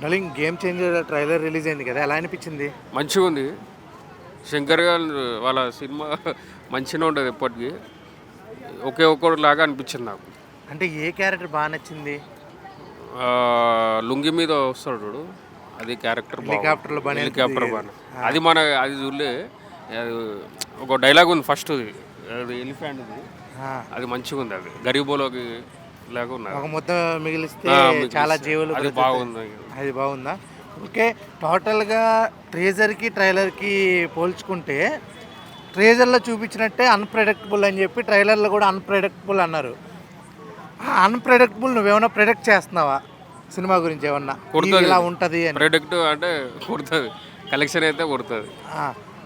Darling game changer trailer release అయింది కదా, ఎలా అనిపించింది? మంచిగా ఉంది. శంకర్ గారు వాళ్ళ సినిమా మంచిగా ఉంటుంది ఎప్పటికీ. ఒకే ఒక్కడు లాగా అనిపించింది నాకు. అంటే ఏ క్యారెక్టర్ బాగా నచ్చింది? లుంగి మీద వస్తాడు చూడు, అది క్యారెక్టర్ హెలికాప్టర్లో హెలికాప్టర్ బాగా అది అది చూడలే. అది ఒక డైలాగ్ ఉంది ఫస్ట్, అది ఎలిఫెంట్ అది మంచిగా ఉంది. అది గరీబోలోకి లాగా ఉన్నది. ఒక ముద్ద మిగిలిస్తే చాలా జీవులు, అది బాగుంది. అది బాగుందా? ఓకే, టోటల్గా ట్రేజర్కి ట్రైలర్కి పోల్చుకుంటే ట్రేజర్లో చూపించినట్టే అన్ప్రెడిక్టబుల్ అని చెప్పి ట్రైలర్లో కూడా అన్ప్రెడిక్టబుల్ అన్నారు. అన్ప్రెడిక్టబుల్ నువ్వేమన్నా ప్రెడిక్ట్ చేస్తున్నావా సినిమా గురించి? ఏమన్నా ఇలా ఉంటుంది అని ప్రెడిక్ట్ అంటే కొడుతుంది, కలెక్షన్ అయితే కొడుతుంది.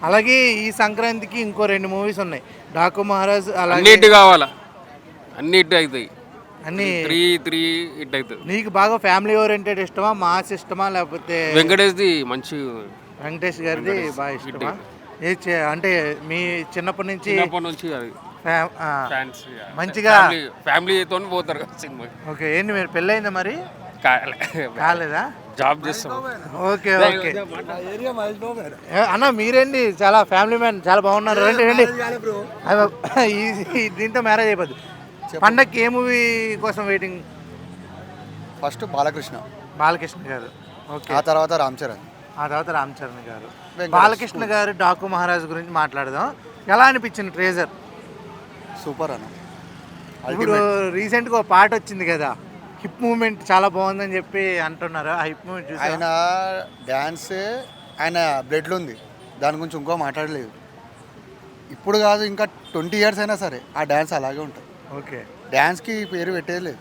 అలాగే ఈ సంక్రాంతికి ఇంకో 2 మూవీస్ ఉన్నాయి, డాకు మహారాజ్. అలాగే అన్నిటి కావాలా, అన్నిటి అవుతాయి, అన్ని 3 హిట్ అవుతుంది. నీకు బాగా ఫ్యామిలీ ఓరియంటెడ్ ఇష్టమా, మాస్ ఇష్టమా, లేకపోతే వెంకటేష్ది మంచి, వెంకటేష్ గారిది బాగా ఇష్టమా? అంటే మీ చిన్నప్పటి నుంచి అది మంచిగా ఫ్యామిలీతో పోతారు కదా సినిమా. ఓకే, ఏంటి మీరు పెళ్ళయిందా మరి? కాలేదా? జాబ్ చేస్తాం. ఓకే ఓకే అన్న, మీరేంటి చాలా ఫ్యామిలీ మ్యాన్, చాలా బాగున్నారు. రండి రండి, దీంతో మ్యారేజ్ అయిపోద్ది. పండగకి ఏ మూవీ కోసం వెయిటింగ్? ఫస్ట్ బాలకృష్ణ గారు, ఓకే. ఆ తర్వాత రామ్ చరణ్ గారు. బాలకృష్ణ గారు డాకు మహారాజ్ గురించి మాట్లాడదాం. ఎలా అనిపించింది ట్రేజర్? సూపర్ అన్న. ఇప్పుడు రీసెంట్గా ఒక పాట వచ్చింది కదా, హిప్ మూవ్మెంట్ చాలా బాగుందని చెప్పి అంటున్నారు. ఆ హిప్ మూవ్మెంట్ చూసి ఆయన డ్యాన్స్, ఆయన బ్లడ్లో ఉంది, దాని గురించి ఇంకో మాట్లాడలేదు. ఇప్పుడు కాదు, ఇంకా 20 years అయినా సరే ఆ డ్యాన్స్ అలాగే ఉంటుంది. ఓకే, డ్యాన్స్కి పేరు పెట్టేది లేదు.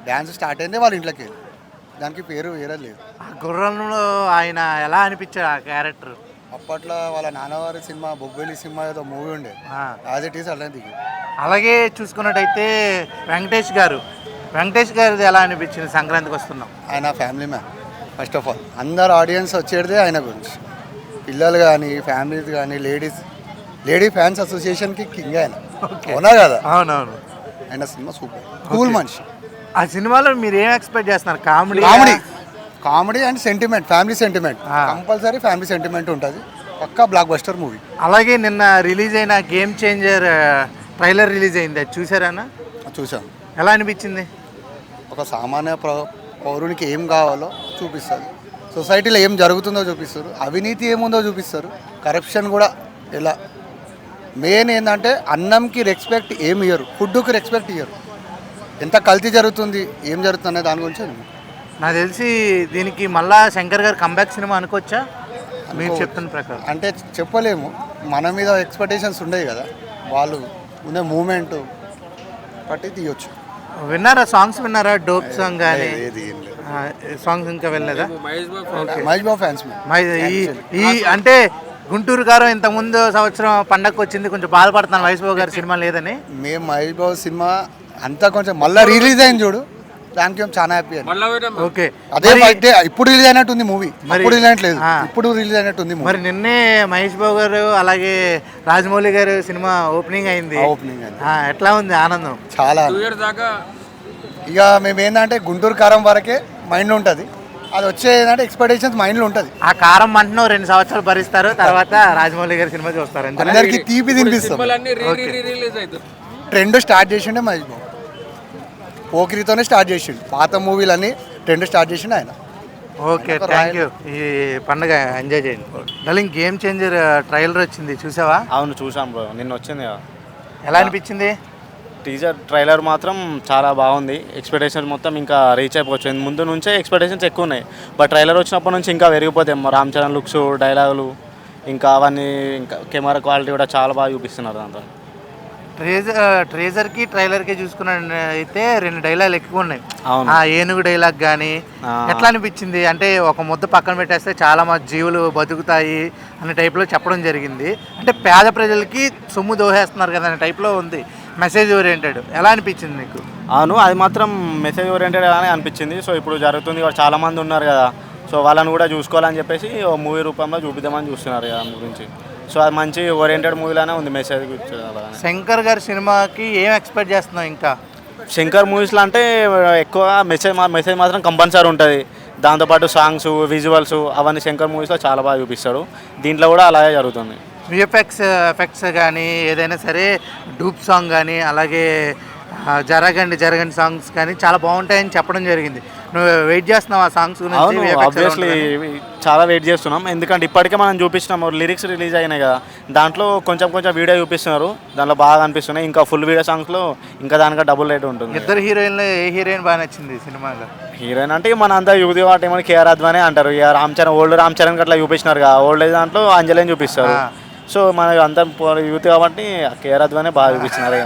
డ్యాన్స్ స్టార్ట్ అయిందే వాళ్ళ ఇంట్లోకి, దానికి పేరు వేరే లేదు. ఆ గుర్రంలో ఆయన ఎలా అనిపించారు ఆ క్యారెక్టర్? అప్పట్లో వాళ్ళ నాన్నవారి సినిమా బొబ్బిలి సినిమా ఏదో మూవీ ఉండే, యాజ్ ఇట్ ఈస్ అలానే దిగి. అలాగే చూసుకున్నట్టయితే వెంకటేష్ గారిది ఎలా అనిపించింది? సంక్రాంతికి వస్తున్నాం, ఆయన family man. First of all అందరు ఆడియన్స్ వచ్చేదే ఆయన గురించి, పిల్లలు కానీ ఫ్యామిలీస్ కానీ లేడీ ఫ్యాన్స్ అసోసియేషన్కి కింగ్ ఆయన. అవునా కదా? అవునవును. ఆయన సినిమా సూపర్, కూల్ మనిషి. ఆ సినిమాలో మీరు ఏం ఎక్స్పెక్ట్ చేస్తున్నారు? Comedy and sentiment, family sentiment. Compulsory family sentiment ఉంటుంది, పక్కా బ్లాక్ బస్టర్ మూవీ. అలాగే నిన్న రిలీజ్ అయిన గేమ్ చేంజర్ ట్రైలర్ రిలీజ్ అయింది, అది చూసారన్నా? చూసాం. ఎలా అనిపించింది? ఒక సామాన్య పౌరునికి ఏం కావాలో చూపిస్తారు, సొసైటీలో ఏం జరుగుతుందో చూపిస్తారు, అవినీతి ఏముందో చూపిస్తారు, కరప్షన్ కూడా ఎలా. మెయిన్ ఏంటంటే అన్నంకి రెస్పెక్ట్ ఏమి ఇయ్యరు, ఫుడ్కి రెస్పెక్ట్ ఇయ్యరు. ఎంత కల్తీ జరుగుతుంది, ఏం జరుగుతుంది అనే దాని గురించి నాకు తెలిసి దీనికి మళ్ళా శంకర్ గారు కంబ్యాక్ సినిమా అనుకోవచ్చా మీరు చెప్తున్న ప్రకారం? అంటే చెప్పలేము, మన మీద ఎక్స్పెక్టేషన్స్ ఉండేవి కదా, వాళ్ళు ఉండే మూమెంట్ బట్టి తీయొచ్చు. విన్నారా సాంగ్స్? విన్నారా? డోప్ సాంగ్ కానీ సాంగ్స్ ఇంకా వెళ్ళలేదా? మహేష్ బాబు ఫ్యాన్స్ ఈ అంటే గుంటూరు గారు ఇంతకుముందు సంవత్సరం పండగకు వచ్చింది, కొంచెం బాధపడుతున్నాను మహేష్ బాబు గారి సినిమా లేదని. మేము మహేష్ బాబు సినిమా అంతా కొంచెం మళ్ళీ రిలీజ్ అయింది చూడు, దానికి చాలా హ్యాపీ అండి. ఓకే, అదే ఇప్పుడు రిలీజ్ అయినట్టుంది మూవీ, ఇప్పుడు రిలీజ్ అయినట్లేదు, ఇప్పుడు రిలీజ్ అయినట్టుంది మూవీ. మరి నిన్నే మహేష్ బాబు గారు అలాగే రాజమౌళి గారు సినిమా ఓపెనింగ్ అయింది. ఎట్లా ఉంది ఆనందం? చాలా. ఇక మేము ఏంటంటే గుంటూరు కారం వరకే మైండ్ ఉంటుంది, అది వచ్చే ఏంటంటే ఎక్స్పెక్టేషన్స్ మైండ్లో ఉంటుంది. ఆ కారం అంటున్నావు 2 సంవత్సరాలు భరిస్తారు, తర్వాత రాజమౌళి గారి సినిమా చూస్తారు, అందరికి తీపి తినిపిస్తాం. ట్రెండ్ స్టార్ట్ చేసిండే మహేష్ బాబు, పోకిరితోనే స్టార్ట్ చేసిండు, పాత మూవీలన్నీ ట్రెండ్ స్టార్ట్ చేసిండు ఆయన. Okay, thank you. ఈ పండుగ ఎంజాయ్ చేయండి. డార్లింగ్ గేమ్ చేంజర్ ట్రైలర్ వచ్చింది, చూసావా? అవును చూసాం బ్రో, నిన్న వచ్చింది. ఎలా అనిపించింది? టీజర్ ట్రైలర్ మాత్రం చాలా బాగుంది, ఎక్స్పెక్టేషన్స్ మొత్తం ఇంకా రీచ్ అయిపోవచ్చు. ముందు నుంచే ఎక్స్పెక్టేషన్స్ ఎక్కువ ఉన్నాయి, బట్ ట్రైలర్ వచ్చినప్పటి నుంచి ఇంకా పెరిగిపోతాయి. రామ్ చరణ్ లుక్స్, డైలాగులు, ఇంకా అవన్నీ, ఇంకా కెమెరా క్వాలిటీ కూడా చాలా బాగా చూపిస్తున్నారు దాంతో. ట్రేజర్కి ట్రైలర్కి చూసుకున్నట్టయితే 2 డైలాగులు ఎక్కువ ఉన్నాయి. ఆ ఏనుగు డైలాగ్ కానీ ఎట్లా అనిపించింది? అంటే ఒక ముద్ద పక్కన పెట్టేస్తే చాలా మంది జీవులు బతుకుతాయి అనే టైప్లో చెప్పడం జరిగింది. అంటే పేద ప్రజలకి సొమ్ము దోహేస్తున్నారు కదా అనే టైప్లో ఉంది, మెసేజ్ ఓరియంటెడ్. ఎలా అనిపించింది నీకు? అవును, అది మాత్రం మెసేజ్ ఓరియంటెడ్ అని అనిపించింది. సో ఇప్పుడు జరుగుతుంది, చాలామంది ఉన్నారు కదా, సో వాళ్ళని కూడా చూసుకోవాలని చెప్పేసి మూవీ రూపంలో చూపిద్దామని చూస్తున్నారు దాని గురించి. సో అది మంచి ఓరియంటెడ్ మూవీలానే ఉంది, మెసేజ్. శంకర్ గారి సినిమాకి ఏం ఎక్స్పెక్ట్ చేస్తున్నావు ఇంకా? శంకర్ మూవీస్లో అంటే ఎక్కువ మెసేజ్ మాత్రం కంపల్సరీ ఉంటుంది. దాంతోపాటు సాంగ్స్ విజువల్స్ అవన్నీ శంకర్ మూవీస్లో చాలా బాగా చూపిస్తాడు. దీంట్లో కూడా అలాగే జరుగుతుంది. విఎఫ్ఎక్స్ ఎఫెక్ట్స్ కానీ ఏదైనా సరే డూప్ సాంగ్ కానీ అలాగే జరగండి సాంగ్స్ కానీ చాలా బాగుంటాయని చెప్పడం జరిగింది. నువ్వు వెయిట్ చేస్తున్నావు ఆ సాంగ్స్ గురించి? అవును, ఆబ్వియస్లీ చాలా వెయిట్ చేస్తున్నాం. ఎందుకంటే ఇప్పటికే మనం చూపిస్తున్నాం, లిరిక్స్ రిలీజ్ అయినాయి కదా, దాంట్లో కొంచెం వీడియో చూపిస్తున్నారు, దాంట్లో బాగా అనిపిస్తున్నాయి. ఇంకా ఫుల్ వీడియో సాంగ్స్లో ఇంకా దానికా డబుల్ రేట్ ఉంటుంది. ఇద్దరు హీరోయిన్లో ఏ హీరోయిన్ బాగా నచ్చింది సినిమాలో? హీరోయిన్ అంటే మన అంతా యూది వాటి ఏమో కేఆర్ అద్వానే అంటారు. ఇక రామ్ చరణ్ ఓల్డ్ రామ్ చరణ్ అట్లా చూపిస్తున్నారు కదా, ఓల్డ్ ఏజ్ దాంట్లో అంజలిని చూపిస్తారు. సో మన అంతా యూత్ కాబట్టి కేఆర్ అద్వానే బాగా చూపిస్తున్నారు.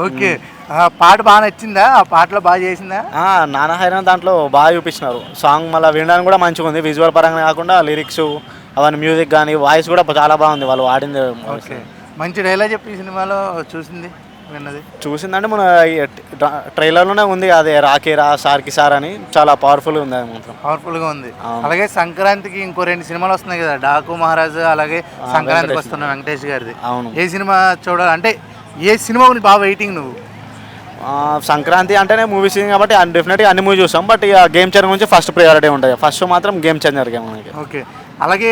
ఓకే, పాట బాగా నచ్చిందా? ఆ పాటలో బాగా చేసిందా? నానా హైరాన్ దాంట్లో బాగా చూపిస్తున్నారు. సాంగ్ మళ్ళీ వినడానికి కూడా మంచిగా ఉంది, విజువల్ పరంగా కాకుండా లిరిక్స్ అవన్నీ మ్యూజిక్ కానీ వాయిస్ కూడా చాలా బాగుంది వాళ్ళు వాడింది. ఓకే, మంచి డైలాగ్ చెప్పి ఈ సినిమాలో విన్నది చూసిందంటే మన ట్రైలర్లోనే ఉంది, అదే రాకేరా సార్కి సార్ అని, చాలా పవర్ఫుల్గా ఉంది. అది మాత్రం పవర్ఫుల్గా ఉంది. అలాగే సంక్రాంతికి ఇంకో 2 సినిమాలు వస్తున్నాయి కదా, డాకు మహారాజు అలాగే సంక్రాంతికి వస్తున్న వెంకటేష్ గారిది. అవును, ఏ సినిమా చూడాలి అంటే ఏ సినిమా గురించి బాగా వెయిటింగ్ నువ్వు? సంక్రాంతి అంటేనే మూవీ సీజన్ కాబట్టి డెఫినెట్గా అన్ని మూవీ చూస్తాం. బట్ ఇక గేమ్ చేంజర్ గురించి ఫస్ట్ ప్రయారిటీ ఉంటుంది. ఫస్ట్ మాత్రం గేమ్ చేంజర్ గేమ్ మనకి. ఓకే, అలాగే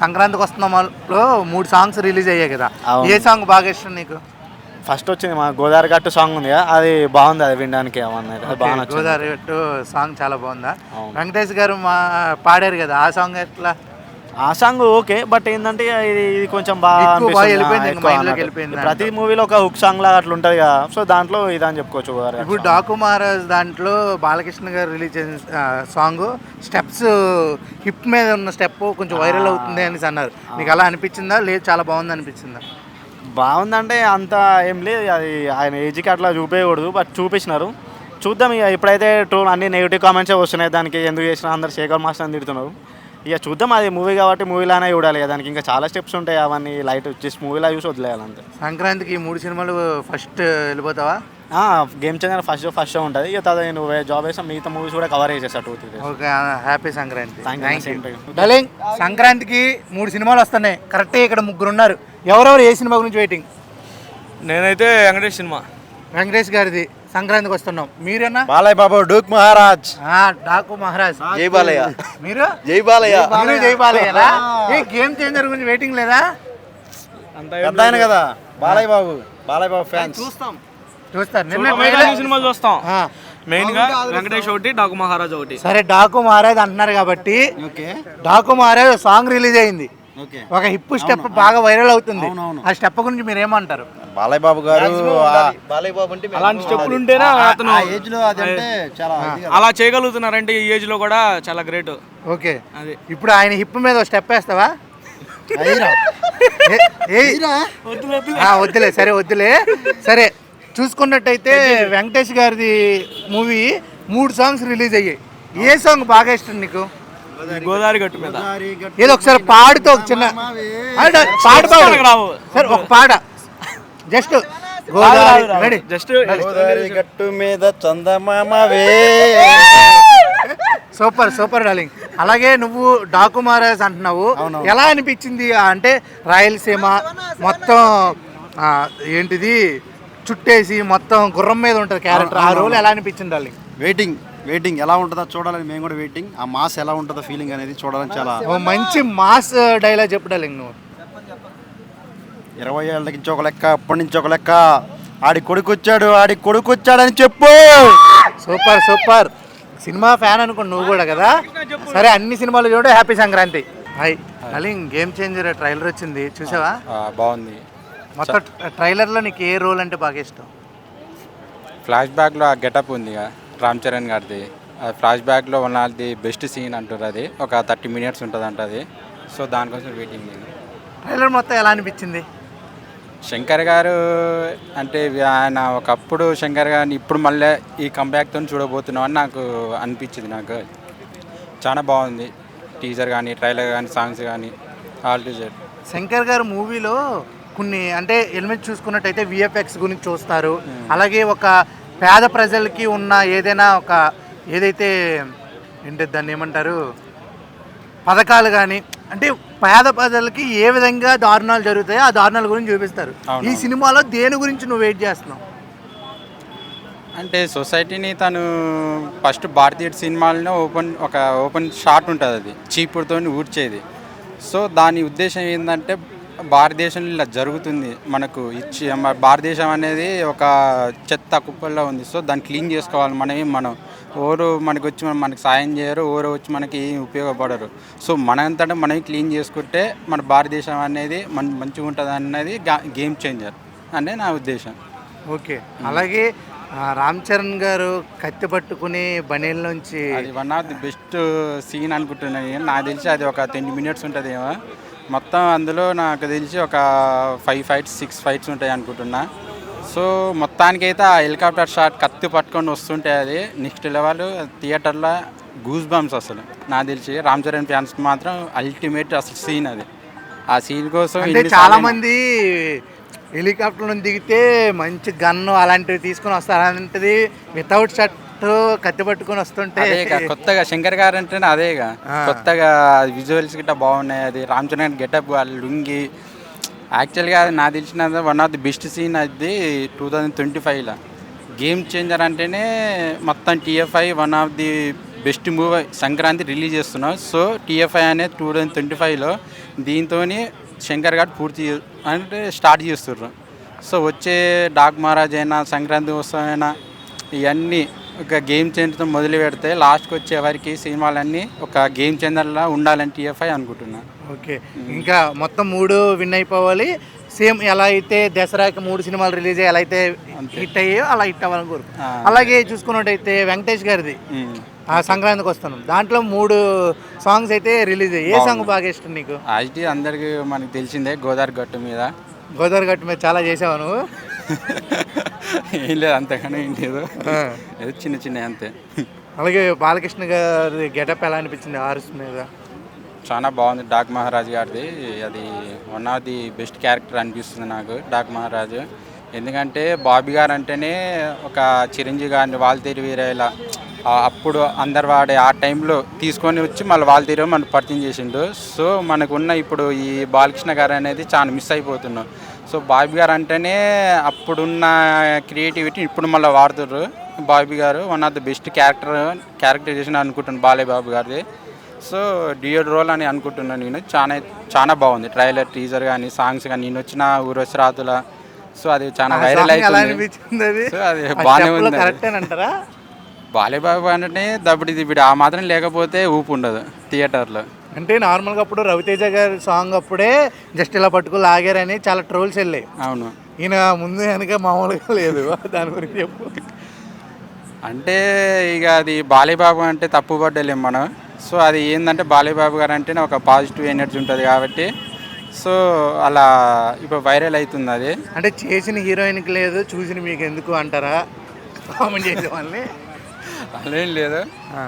సంక్రాంతికి వస్తున్న 3 సాంగ్స్ రిలీజ్ అయ్యాయి కదా, ఏ సాంగ్ బాగా ఇష్టం నీకు? ఫస్ట్ వచ్చింది మా గోదావరి గట్టు సాంగ్ ఉంది కదా, అది బాగుంది, అది వినడానికి బాగా నచ్చింది. గోదావరి గట్టు సాంగ్ చాలా బాగుందా? వెంకటేష్ గారు పాడారు కదా, ఆ సాంగ్ ఎట్లా? ఆ సాంగ్ ఓకే, బట్ ఏంటంటే ఇది కొంచెం బాగా ప్రతి మూవీలో ఒక హుక్ సాంగ్ లాగా అట్లా ఉంటుంది కదా, సో దాంట్లో ఇదని చెప్పుకోవచ్చు. ఇప్పుడు డాకు మహారాజ్ దాంట్లో బాలకృష్ణ గారు రిలీజ్ చేసిన సాంగ్ స్టెప్స్ హిప్ మీద ఉన్న స్టెప్ కొంచెం వైరల్ అవుతుంది అని అన్నారు. నీకు అలా అనిపించిందా? లేదు చాలా బాగుంది అనిపించిందా? బాగుందంటే అంత ఏం లేదు, అది ఆయన ఏజ్కి అట్లా చూపించకూడదు, బట్ చూపించినారు. చూద్దాం ఇక. ఇప్పుడైతే అన్ని నెగిటివ్ కామెంట్సే వస్తున్నాయి దానికి, ఎందుకు చేసినా అందరు శేఖర్ మాస్టర్ అని తిడుతున్నారు. ఇక చూద్దాం, అది మూవీ కాబట్టి మూవీలానే చూడాలి కదా, దానికి ఇంకా చాలా స్టెప్స్ ఉంటాయి, అవన్నీ లైట్ జస్ట్ మూవీలా చూసి వదిలేయాలి అంతే. సంక్రాంతికి 3 సినిమాలు ఫస్ట్ వెళ్ళిపోతావా? గేమ్ చేంజర్ ఫస్ట్ షో ఉంటుంది. ఇక తర్వాత నేను జాబ్ చేసాను, మిగతా మూవీస్ కూడా కవర్ చేసేసా 2-3 days. Okay, happy Sankranti. Darling, సంక్రాంతికి 3 సినిమాలు వస్తున్నాయి కరెక్టే, ఇక్కడ 3 ఉన్నారు. ఎవరెవరు ఏ సినిమా గురించి వెయిటింగ్? నేనైతే వెంకటేష్ గారిది సంక్రాంతికి వస్తున్నాం. మీరేనా? బాలయ్య బాబు డూక్ మహారాజ్. డాకు మహారాజ్. జై బాలయ్య. మీరు? జై బాలయ్య. మీరు జై బాలయ్య. ఏ గేమ్ చేంజర్ గురించి వెయిటింగ్ లేదా? అంత కదా బాలయ్య బాబు ఫ్యాన్స్. చూస్తారు. సినిమాలు చూస్తాం. మెయిన్ గా వెంకటేష్ ఒకటి, డాకు మహారాజ్ ఒకటి. సరే, డాకు మహారాజ్ అంటున్నారు కాబట్టి డాకు మహారాజ్ సాంగ్ రిలీజ్ అయింది, ఒక హిప్ స్టెప్ బాగా వైరల్ అవుతుంది. ఆ స్టెప్ గురించి మీరు ఏమంటారు? బాలయ్య బాబు గారు అలాంటి స్టెప్పులు ఉంటేనే అతను అలా చేయగలుగుతున్నారంటే ఈ ఏజ్ లో కూడా చాలా గ్రేట్. ఓకే, ఇప్పుడు ఆయన హిప్ మీద స్టెప్ వేస్తావా? వద్దులే, సరే వద్దులే. సరే, చూసుకున్నట్టయితే వెంకటేష్ గారిది మూవీ 3 సాంగ్స్ రిలీజ్ అయ్యాయి. ఏ సాంగ్ బాగా ఇష్టం నీకు? గోదావరి గట్టు మీద. ఏదో ఒకసారి పాడుతో ఒక చిన్న పాట సరే, ఒక పాట జస్ట్ గోదావరి గట్టు మీద చందమామవే. Super darling. అలాగే నువ్వు డాకు మహారాజ్ అంటున్నావు, ఎలా అనిపించింది? అంటే రాయలసీమ మొత్తం ఏంటిది చుట్టేసి మొత్తం గుర్రం మీద ఉంటుంది క్యారెక్టర్, ఆ రోల్ ఎలా అనిపించింది డార్లింగ్? వెయిటింగ్ ఎలా ఉంటుందో చూడాలని మేము కూడా వెయిటింగ్. ఆ మాస్ ఎలా ఉంటుందో ఫీలింగ్ అనేది చూడాలని చాలా. మంచి మాస్ డైలాగ్ చెప్పు డార్లింగ్ నువ్వు. 20 ఏళ్ళ నుంచి ఒక లెక్క, అప్పటి నుంచి ఒక లెక్క, ఆడి కొడుకు వచ్చాడని చెప్పు. సూపర్ సినిమా ఫ్యాన్ అనుకో నువ్వు కూడా కదా. సరే, అన్ని సినిమాలు చూడ. Happy Sankranti. Hi darling, game changer trailer వచ్చింది, చూసావా? బాగుంది. మొత్తం ట్రైలర్లో నీకు ఏ రోల్ అంటే బాగా ఇష్టం? ఫ్లాష్ బ్యాక్లో ఆ గెటప్ ఉంది రామ్ చరణ్ గారిది, ఫ్లాష్ బ్యాక్లో one of the best scene అంటారు. అది ఒక 30 minutes ఉంటుంది అంట అది. సో దానికోసం వెయిటింగ్. ట్రైలర్ మొత్తం ఎలా అనిపించింది? శంకర్ గారు అంటే ఆయన ఒకప్పుడు శంకర్ గారిని ఇప్పుడు మళ్ళీ ఈ కంబ్యాక్తో చూడబోతున్నాం అని నాకు అనిపించింది. నాకు చాలా బాగుంది టీజర్ కానీ, ట్రైలర్ కానీ, సాంగ్స్ కానీ, ఆల్ టు జెడ్. శంకర్ గారు మూవీలో కొన్ని అంటే ఎలిమెంట్స్ చూసుకున్నట్టయితే విఎఫ్ఎక్స్ గురించి చూస్తారు. అలాగే ఒక పేద ప్రజలకి ఉన్న ఏదైనా ఒక ఏదైతే ఏంటి దాన్ని ఏమంటారు పథకాలు కానీ, అంటే పేద ప్రజలకి ఏ విధంగా దారుణాలు జరుగుతాయో ఆ దారుణాల గురించి చూపిస్తారు. ఈ సినిమాలో దేని గురించి నువ్వు వెయిట్ చేస్తున్నావు? అంటే సొసైటీని తను ఫస్ట్ భారతీయ సినిమాల్లో ఓపెన్ షాట్ ఉంటుంది, అది చీపుడుతో ఊడ్చేది. సో దాని ఉద్దేశం ఏంటంటే భారతదేశంలో ఇలా జరుగుతుంది, మనకు ఇచ్చి మన భారతదేశం అనేది ఒక చెత్త కుప్పల్లో ఉంది. సో దాన్ని క్లీన్ చేసుకోవాలి మనం ఎవరు మనకు వచ్చి మనకి సాయం చేయరు, ఎవరు వచ్చి మనకి ఉపయోగపడరు. సో మనంతటా మనం క్లీన్ చేసుకుంటే మన భారతదేశం అనేది మంచిగా ఉంటుంది అన్నది గేమ్ చేంజర్ అనే నా ఉద్దేశం. ఓకే, అలాగే రామ్ చరణ్ గారు కత్తి పట్టుకుని బనీల్లోంచి అది one of the best scene అనుకుంటున్నాను. నాకు తెలిసి అది ఒక 20 minutes ఉంటుందేమో. మొత్తం అందులో నాకు తెలిసి ఒక 5 fights 6 fights ఉంటాయి అనుకుంటున్నా. సో మొత్తానికైతే ఆ హెలికాప్టర్ షాట్ కత్తి పట్టుకొని వస్తుంటే అది నెక్స్ట్ లెవెల్, థియేటర్లో గూస్ బంప్స్. అసలు నాకు తెలిసి రామ్ చరణ్ ఫ్యాన్స్కి మాత్రం అల్టిమేట్ అసలు సీన్ అది. ఆ సీన్ కోసం అంటే చాలా మంది హెలికాప్టర్ నుంచి దిగితే మంచి గన్ను అలాంటివి తీసుకొని వస్తారు, అలాంటిది వితౌట్ షర్ట్ కత్తి పట్టుకొని వస్తుంటే కొత్తగా శంకర్ గారు అంటేనే అదేగా కొత్తగా విజువల్స్ గిట్ట బాగున్నాయి. అది రామ్ చరణ్ గెటప్, వాళ్ళు లుంగి యాక్చువల్గా అది నాకు తెలిసిన one of the best scene అది 2025లో. గేమ్ చేంజర్ అంటేనే మొత్తం TFI one of the best movie Sankranti release చేస్తున్నాం. సో TFI అనేది 2025లో దీంతో శంకర్ గారు పూర్తి అంటే స్టార్ట్ చేస్తుర్రు. సో వచ్చే డాక్ మహారాజ్ అయినా సంక్రాంతి ఉత్సవం అయినా ఇవన్నీ ఒక గేమ్ చేంజర్తో మొదలు పెడితే లాస్ట్కి వచ్చే వరకు సినిమాలన్నీ ఒక గేమ్ చేంజర్లా ఉండాలని TFI అనుకుంటున్నాను. ఓకే, ఇంకా మొత్తం 3 విన్ అయిపోవాలి. సేమ్ ఎలా అయితే దసరాకి 3 సినిమాలు రిలీజ్ అయ్యి ఎలా అయితే హిట్ అయ్యాయో అలా హిట్ అవ్వాలని కోరు. అలాగే చూసుకున్నట్టయితే వెంకటేష్ గారిది సంక్రాంతికి వస్తున్నాం, దాంట్లో 3 సాంగ్స్ అయితే రిలీజ్ అయ్యాయి. ఏ సాంగ్ బాగా ఇష్టం నీకు? అది అందరికి మనకు తెలిసిందే, గోదావరి గట్టు మీద. గోదావరి గట్టు మీద చాలా చేసావు నువ్వు? ఏం లేదు, అంతగానే ఏం లేదు, ఏదో చిన్న అంతే. అలాగే బాలకృష్ణ గారి గెటప్ ఎలా అనిపించింది ఆర్స్ మీద? చాలా బాగుంది. డాక్ మహారాజ్ గారిది అది one of the best character అనిపిస్తుంది నాకు డాక్ మహారాజ్. ఎందుకంటే బాబీ గారు అంటేనే ఒక చిరంజీవి గారిని వాల్తేరు వీరేలా అప్పుడు అందరు వాడే ఆ టైంలో తీసుకొని వచ్చి మళ్ళీ వాల్తేరు మనకు పరిచయం చేసిండు. సో మనకున్న ఇప్పుడు ఈ బాలకృష్ణ గారు అనేది చాలా మిస్ అయిపోతున్నాం. సో బాబీ గారు అంటేనే అప్పుడున్న క్రియేటివిటీ ఇప్పుడు మళ్ళీ వాడుతుర్రు. Bobby garu one of the best characterization అనుకుంటున్నాను బాలయ్య బాబు గారిది. సో డ్యూయల్ రోల్ అని అనుకుంటున్నాను నేను. చాలా బాగుంది ట్రైలర్, టీజర్ కానీ సాంగ్స్ కానీ. నేను వచ్చిన ఊరొచ్చి రాతుల, సో అది చాలా వైరల్ అవుతుంది. సో అది బాగానే ఉంది. కరెక్టేనంటారా? బాలయ్య బాబు అంటే దబ్బిడి ఆ మాత్రం లేకపోతే ఊపు ఉండదు థియేటర్లో. అంటే నార్మల్గా అప్పుడు రవితేజ గారి సాంగ్ అప్పుడే జస్ట్ ఇలా పట్టుకు లాగారని చాలా ట్రోల్స్ వెళ్ళాయి. అవును, ఈయన ముందు వెనక మామూలుగా లేదు. దాని గురించి చెప్పు. అంటే ఇక అది బాలయ్య బాబు అంటే తప్పు పడ్డలేం మనం. సో అది ఏంటంటే బాలయ్య బాబు గారు అంటేనే ఒక పాజిటివ్ ఎనర్జీ ఉంటుంది కాబట్టి సో అలా ఇప్పుడు వైరల్ అవుతుంది. అది అంటే చేసిన హీరోయిన్కి లేదు, చూసిన మీకు ఎందుకు అంటారా కామెంట్ చేసే వాళ్ళని? అదేం లేదు.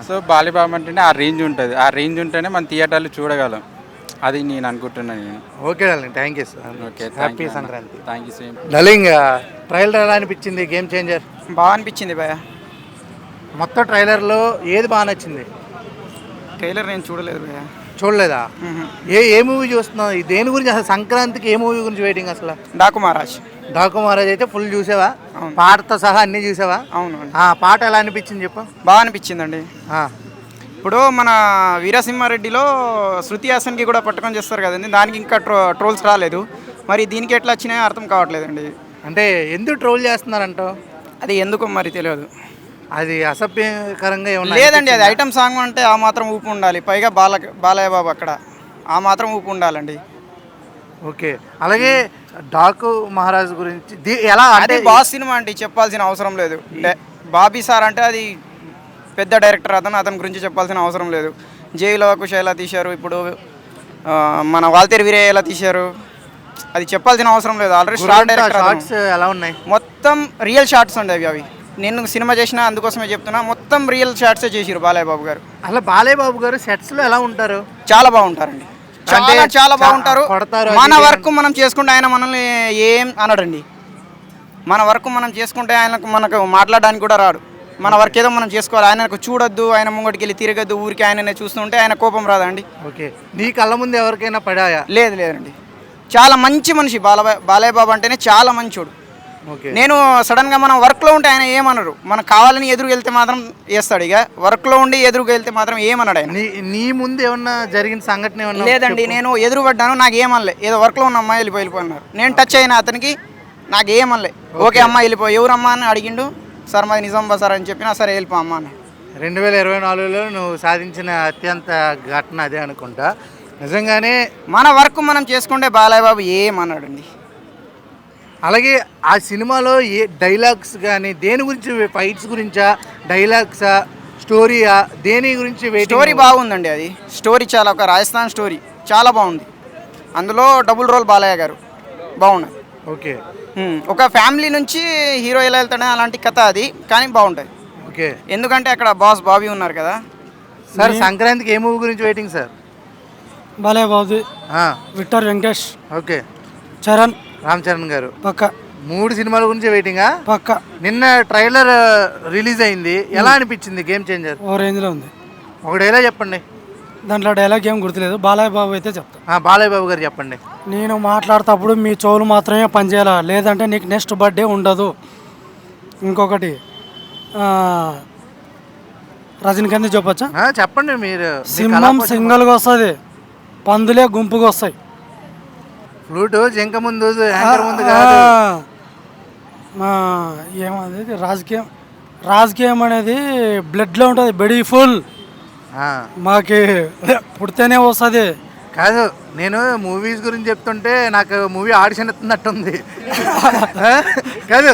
సో బాలయ్య బాబు అంటేనే ఆ రేంజ్ ఉంటుంది, ఆ రేంజ్ ఉంటేనే మన థియేటర్లో చూడగలం. అది నేను అనుకుంటున్నాను నేను. Okay darling, thank you sir. Okay, happy Sankranti. Thank you same. Darling, trailer ఎలా అనిపించింది? గేమ్ చేంజర్ బాగా అనిపించింది భయ. మొత్తం ట్రైలర్లో ఏది బాగా నచ్చింది? ట్రైలర్ నేను చూడలేదు భయ. చూడలేదా? ఏ మూవీ చూస్తున్నావు? దేని గురించి అసలు సంక్రాంతికి ఏ మూవీ గురించి వెయిటింగ్ అసలు? డాకు మహారాజ్. డాకు మహారాజ్ అయితే ఫుల్ చూసావా? పాటతో సహా అన్నీ చూసావా? అవును. పాట ఎలా అనిపించింది చెప్పు. బాగా అనిపించిందండి. ఇప్పుడు మన వీరసింహారెడ్డిలో శృతి హాసన్కి కూడా పట్టుకొని చేస్తారు కదండి, దానికి ఇంకా ట్రోల్స్ రాలేదు. మరి దీనికి ఎట్లా వచ్చినాయో అర్థం కావట్లేదండి. అంటే ఎందుకు ట్రోల్ చేస్తున్నారంటో అది ఎందుకో మరి తెలియదు. అది అసభ్యకరంగా ఏమన్నా లేదండి, అది ఐటమ్ సాంగ్ అంటే ఆ మాత్రం ఊపు ఉండాలి. పైగా బాలయ్య బాబు అక్కడ ఆ మాత్రం ఊపు ఉండాలండి. ఓకే, అలాగే డాకు మహారాజ్ గురించి ఎలా అంటే బాస్ సినిమా అంటే చెప్పాల్సిన అవసరం లేదు. బాబీ సార్ అంటే అది పెద్ద డైరెక్టర్, అతని గురించి చెప్పాల్సిన అవసరం లేదు. జైలో కుష ఎలా తీశారు, ఇప్పుడు మన వాల్తేరు వీరే ఎలా తీశారు, అది చెప్పాల్సిన అవసరం లేదు. Already star director. షార్ట్స్ ఎలా ఉన్నాయి? మొత్తం రియల్ షార్ట్స్ ఉండేవి అవి. నేను సినిమా చేసిన అందుకోసమే చెప్తున్నా, మొత్తం రియల్ షార్ట్సే చేసిరు బాలయ్య బాబు గారు. అలా బాలయ్య బాబు గారు సెట్స్లో ఎలా ఉంటారు? చాలా బాగుంటారండి, చాలా బాగుంటారు. మన వర్క్ మనం చేసుకుంటే ఆయన మనల్ని ఏం అనడండి. మన వర్క్ మనం చేసుకుంటే మనకు మాట్లాడడానికి కూడా రాడు. మన వర్క్ ఏదో మనం చేసుకోవాలి. ఆయనకు చూడొద్దు, ఆయన ముంగటికి వెళ్ళి తిరగద్దు, ఊరికి ఆయననే చూస్తుంటే ఆయన కోపం రాదండి. ఓకే, నీ కళ్ళ ముందు ఎవరికైనా పడాయా? లేదండి, చాలా మంచి మనిషి. బాలయ్య బాబు అంటేనే చాలా మంచోడు. ఓకే. నేను సడన్గా మనం వర్క్లో ఉంటే ఆయన ఏమనరు, మనకు కావాలని ఎదురుకు వెళ్తే మాత్రం వేస్తాడు. ఇక వర్క్లో ఉండి ఎదురుకు వెళ్తే మాత్రం ఏమన్నాడు ఆయన. నీ ముందు ఏమన్నా జరిగిన సంఘటన ఏమన్నా లేదండి, నేను ఎదురు పడ్డాను, నాకు ఏమనలే. ఏదో వర్క్లో ఉన్న అమ్మాయి వెళ్ళిపోయినారు, నేను టచ్ అయిన అతనికి నాకు ఏమనలే. ఓకే అమ్మ వెళ్ళిపో, ఎవరమ్మా అని అడిగిండు. సార్ మాది నిజామాబాద్ సార్ అని చెప్పినా, సరే వెళ్ళిపో అమ్మ అని. 2024లో నువ్వు సాధించిన అత్యంత ఘటన అదే అనుకుంటా. నిజంగానే మన వర్క్ మనం చేసుకుంటే బాలయ్య బాబు ఏమన్నాడండి. అలాగే ఆ సినిమాలో ఏ డైలాగ్స్ కానీ దేని గురించి, ఫైట్స్ గురించా, డైలాగ్సా, స్టోరీయా, దేని గురించి? స్టోరీ బాగుందండి, అది స్టోరీ చాలా, ఒక రాజస్థాన్ స్టోరీ చాలా బాగుంది. అందులో డబుల్ రోల్ బాలయ్య గారు బాగున్నది. ఓకే. ఒక ఫ్యామిలీ నుంచి హీరో ఎలా వెళ్తాడని అలాంటి కథ అది, కానీ బాగుంటుంది. ఓకే. ఎందుకంటే అక్కడ బాస్ బాబీ ఉన్నారు కదా సార్. సంక్రాంతికి ఏ మూవీ గురించి waiting sir? Balayya Babu, Victor Venkatesh, okay, Charan, Ram Charan గారు పక్క 3 సినిమాల గురించి వెయిటింగా? పక్క. నిన్న ట్రైలర్ రిలీజ్ అయింది, ఎలా అనిపించింది? గేమ్ చేంజర్ ఓ రేంజ్లో ఉంది. ఒక డైలాగ్ చెప్పండి. దాంట్లో డైలాగ్ ఏం గుర్తులేదు, బాలయ్య బాబు అయితే చెప్తా. బాలయ్య బాబు గారు చెప్పండి. నేను మాట్లాడేటప్పుడు మీ చెవులు మాత్రమే పనిచేయాలా, లేదంటే నీకు నెక్స్ట్ బర్త్డే ఉండదు. ఇంకొకటి రజనీకాంత్ చెప్పచ్చా? చెప్పండి మీరు. సింహం సింగల్గా వస్తుంది, పందులే గుంపుగా వస్తాయి. ఫ్లూటు జింక ముందు, యాంకర్ ముందు కాదు. ఏమది రాజకీయం అనేది బ్లడ్లో ఉంటుంది, బెడీ ఫుల్. మాకి పుడితేనే వస్తుంది కాదు. నేను మూవీస్ గురించి చెప్తుంటే నాకు మూవీ ఆడిషన్ ఎత్తున్నట్టుంది. కాదు,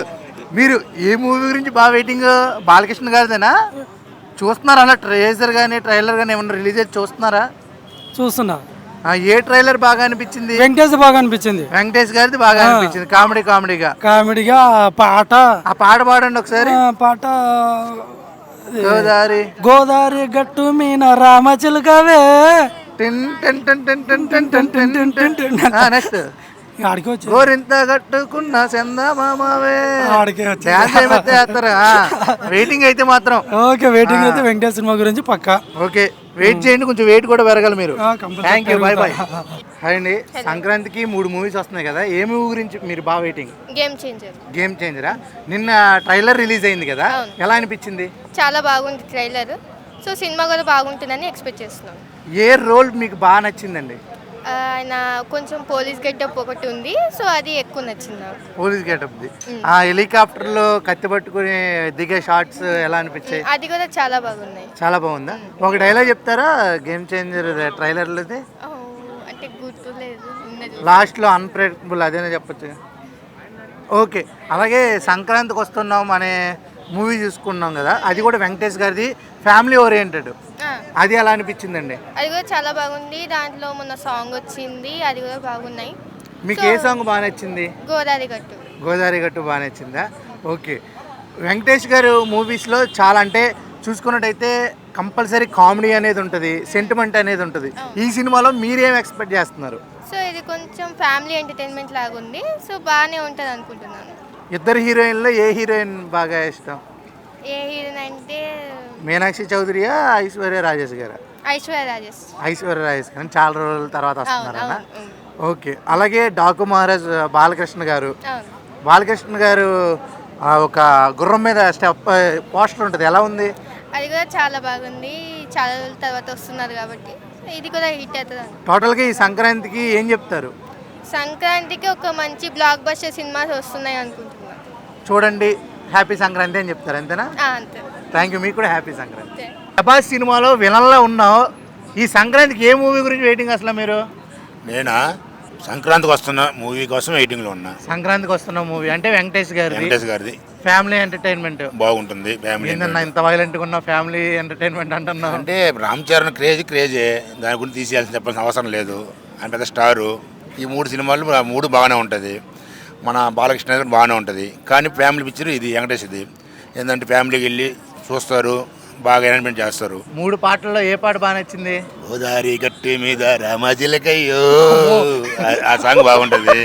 మీరు ఏ మూవీ గురించి బాగా వెయిటింగ్? బాలకృష్ణ గారిదేనా? చూస్తున్నారా అలా ట్రేజర్ కానీ ట్రైలర్ కానీ ఏమన్నా రిలీజ్ అయితే చూస్తున్నారా? చూస్తున్నా. ఏ ట్రైలర్ బాగా అనిపించింది? వెంకటేష్ బాగా అనిపించింది. వెంకటేష్ గారిది బాగా అనిపించింది, కామెడీగా. ఆ పాట పాడండి ఒకసారి. పాట గోదావరి గట్టు మీన రామచిలుకవే. నెక్స్ట్ గోరింత కట్టుకున్న చందమామవే. వెయిటింగ్ అయితే మాత్రం. ఓకే, వెయిటింగ్ అయితే వెంకటేష్ సినిమా గురించి పక్కా. ఓకే, వెయిట్ చేయండి, కొంచెం వెయిట్ కూడా పెరగాలి మీరు. Thank you, bye bye. Hi అండి. సంక్రాంతికి 3 మూవీస్ వస్తున్నాయి కదా, ఏ మూవీ గురించి మీరు బాగా వెయిటింగ్? గేమ్ చేంజరా? నిన్న ట్రైలర్ రిలీజ్ అయింది కదా, ఎలా అనిపించింది? చాలా బాగుంది ట్రైలర్. సో సినిమా కూడా బాగుంటుందని ఎక్స్పెక్ట్ చేస్తున్నాం. ఏ రోల్ మీకు బాగా నచ్చిందండి? ఆయన కొంచెం పోలీస్ గెటప్ ఒకటి ఉంది, సో అది ఎక్కువ నచ్చింది నాకు. పోలీస్ గెటప్ది. ఆ హెలికాప్టర్ లో కత్తి పట్టుకుని దిగే షార్ట్స్ ఎలా అనిపించాయి? అది కూడా చాలా బాగున్నాయి. చాలా బాగుందా? ఒక డైలాగ్ చెప్తారా గేమ్ చేంజర్ ట్రైలర్లోది? అంటే గుర్తులేదు. లాస్ట్ లో అన్ప్రెడిక్టబుల్, అదేనా చెప్పచ్చు. ఓకే. అలాగే సంక్రాంతికి వస్తున్నాం అనే మూవీ చూసుకున్నాం కదా, అది కూడా వెంకటేష్ గారిది, ఫ్యామిలీ ఓరియంటెడ్. అది ఎలా అనిపించిందండి? అది కూడా చాలా బాగుంది. దాంట్లో మొన్న సాంగ్ వచ్చింది, అది కూడా బాగున్నాయి. మీకు ఏ సాంగ్ బాగా నచ్చింది? గోదావరి గట్టు బాగా నచ్చిందా? ఓకే. వెంకటేష్ గారు మూవీస్లో చాలా, అంటే చూసుకున్నట్టయితే కంపల్సరీ కామెడీ అనేది ఉంటుంది, సెంటిమెంట్ అనేది ఉంటుంది. ఈ సినిమాలో మీరేం ఎక్స్పెక్ట్ చేస్తున్నారు? సో ఇది కొంచెం ఫ్యామిలీ ఎంటర్టైన్మెంట్ లాగా ఉంది, సో బాగానే ఉంటుంది అనుకుంటున్నాను. ఇద్దరు హీరోయిన్లో ఏ హీరోయిన్ బాగా ఇష్టం? ఏ హీరోయిన్ అంటే మీనాక్షి చౌదరియా, ఐశ్వర్య రాజేష్ గారా? ఐశ్వర్య రాజేష్ కానీ చాలా రోజుల తర్వాత వస్తున్నారన్న. ఓకే. అలాగే డాకు మహారాజ్ బాలకృష్ణ గారు ఒక గుర్రం మీద స్టెప్ పోస్టర్ ఉంటుంది, ఎలా ఉంది? అది కూడా చాలా బాగుంది. చాలా రోజుల తర్వాత వస్తున్నారు కాబట్టి ఇది కూడా హిట్ అవుతుంది. టోటల్గా ఈ సంక్రాంతికి ఏం చెప్తారు? సంక్రాంతికి ఒక మంచి బ్లాక్ బస్టర్ సినిమాస్ వస్తున్నాయి అనుకుంటున్నాను. చూడండి, హ్యాపీ సంక్రాంతి అని చెప్తారు, అంతేనా? అంతే. Thank you. మీకు కూడా హ్యాపీ సంక్రాంతి. ప్రభాస్ సినిమాలో విలన్లా ఉన్నావు, ఈ సంక్రాంతికి ఏ మూవీ గురించి వెయిటింగ్ అసలు మీరు? నేనా సంక్రాంతికి వస్తున్న మూవీ కోసం వెయిటింగ్లో ఉన్నా. సంక్రాంతికి వస్తున్న మూవీ అంటే వెంకటేష్ గారిది, ఫ్యామిలీ ఎంటర్టైన్మెంట్ బాగుంటుంది. ఫ్యామిలీ ఇంత వైలెంట్గా ఉన్న ఫ్యామిలీ ఎంటర్టైన్మెంట్ అంటున్నా అంటే రామ్ చరణ్ క్రేజే, దాని గురించి తీసేయాల్సిన చెప్పాల్సిన అవసరం లేదు. ఆయన పెద్ద స్టారు. ఈ 3 సినిమాలు 3 బాగానే ఉంటుంది. మన బాలకృష్ణ గారు బాగానే ఉంటుంది. కానీ ఫ్యామిలీ పిక్చర్ ఇది వెంకటేష్. ఇది ఏంటంటే ఫ్యామిలీకి వెళ్ళి చూస్తారు, బాగా ఎంటర్టైన్మెంట్ చేస్తారు. 3 పాటల్లో ఏ పాట బాగా నచ్చింది? గోదావరి గట్టి మీద రామచిలకయ్యో, ఆ సాంగ్ బాగుంటుంది.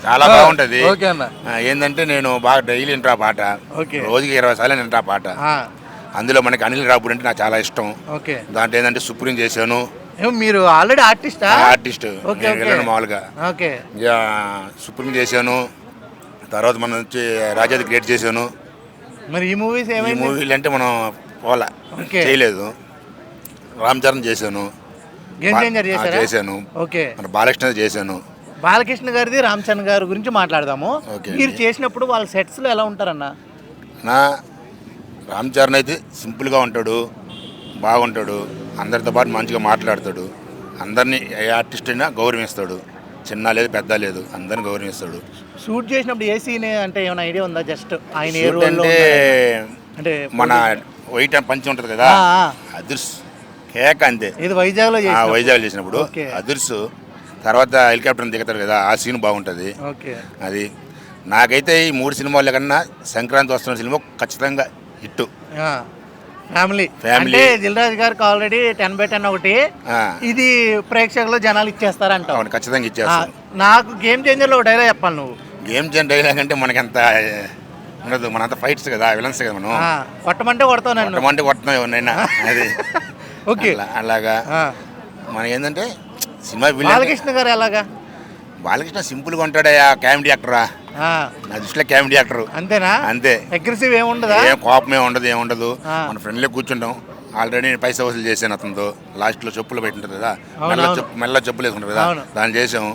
చాలా బాగుంటుంది. ఏంటంటే నేను బాగా డైలీ వింటా పాట, రోజుకి 20 సార్లు వింటా పాట. అందులో మనకి అనిల్ రాపూర్ అంటే నాకు చాలా ఇష్టం. దాంట్లో ఏంటంటే సుప్రీం చేశాను, మీరు ఆల్రెడీ ఆర్టిస్టా? ఆర్టిస్ట్ వెళ్ళాను మామూలుగా. ఓకే. ఇక సుప్రీం చేశాను, తర్వాత మనం వచ్చి రాజాది క్రియేట్ చేశాను. మరి ఈ మూవీస్ ఈ మూవీలు అంటే మనం పోలా చేయలేదు. రామ్ చరణ్ చేశాను, గేమ్ చేంజర్ చేశాను. ఓకే. మన బాలకృష్ణ చేశాను. బాలకృష్ణ గారిది రామ్ చరణ్ గారి గురించి మాట్లాడదాము. మీరు చేసినప్పుడు వాళ్ళ సెట్స్లో ఎలా ఉంటారన్న? నా రామ్ చరణ్ అయితే సింపుల్గా ఉంటాడు, బాగుంటాడు, అందరితో పాటు మంచిగా మాట్లాడతాడు, అందరినీ ఏ ఆర్టిస్ట్ అయినా గౌరవిస్తాడు, చిన్న లేదు పెద్ద లేదు అందరిని గౌరవిస్తాడు. షూట్ చేసినప్పుడు ఏ సీన్ అంటే ఏమైనా ఐడియా ఉందా? జస్ట్ ఆయన అంటే మన వైట్ పంచి ఉంటుంది కదా, అదుర్స్ కేక అంతే. ఇది వైజాగ్లో చేసినప్పుడు అదుర్స్. తర్వాత హెలికాప్టర్ దిగుతారు కదా, ఆ సీన్ బాగుంటుంది. అది నాకైతే ఈ 3 సినిమాల కన్నా సంక్రాంతి వస్తున్న సినిమా ఖచ్చితంగా హిట్. ఫ్యామిలీ అంటే దిల్ రాజు గారికి ఆల్రెడీ 10/10 ఒకటి, ఇది ప్రేక్షకులు జనాలు ఇచ్చేస్తారంట. ఖచ్చితంగా ఇచ్చేస్తారు. నాకు గేమ్ చేంజర్లో ఒక డైలాగ్ చెప్పాలి నువ్వు. గేమ్ చేంజర్ డైలాగ్ అంటే మనకంత ఉండదు, మనంతా ఫైట్స్ కదా, విలన్స్ కదా, మనం కొట్టమంటే కొడతాను, కొట్టమంటే కొడతాం ఎవరినైనా. అది ఓకే. అలాగా మనకి ఏంటంటే సినిమా బాలకృష్ణ గారు ఎలాగా? బాలకృష్ణ సింపుల్గా ఉంటాడా, కామెడీ యాక్టరా, నా దృష్టిలో కామెడీ యాక్టర్. అంతేనా? అంతే. అగ్రెసివ్ ఏముండదా? ఏం కోపం ఏముండదు. మన ఫ్రెండ్లే కూర్చుంటాం. ఆల్రెడీ నేను పైసా వసూలు చేశాను అతనితో. లాస్ట్లో చెప్పులు పెట్టింటారు కదా, మెల్ల చెప్పులు వేసుకుంటారు కదా, దాన్ని చేసాం.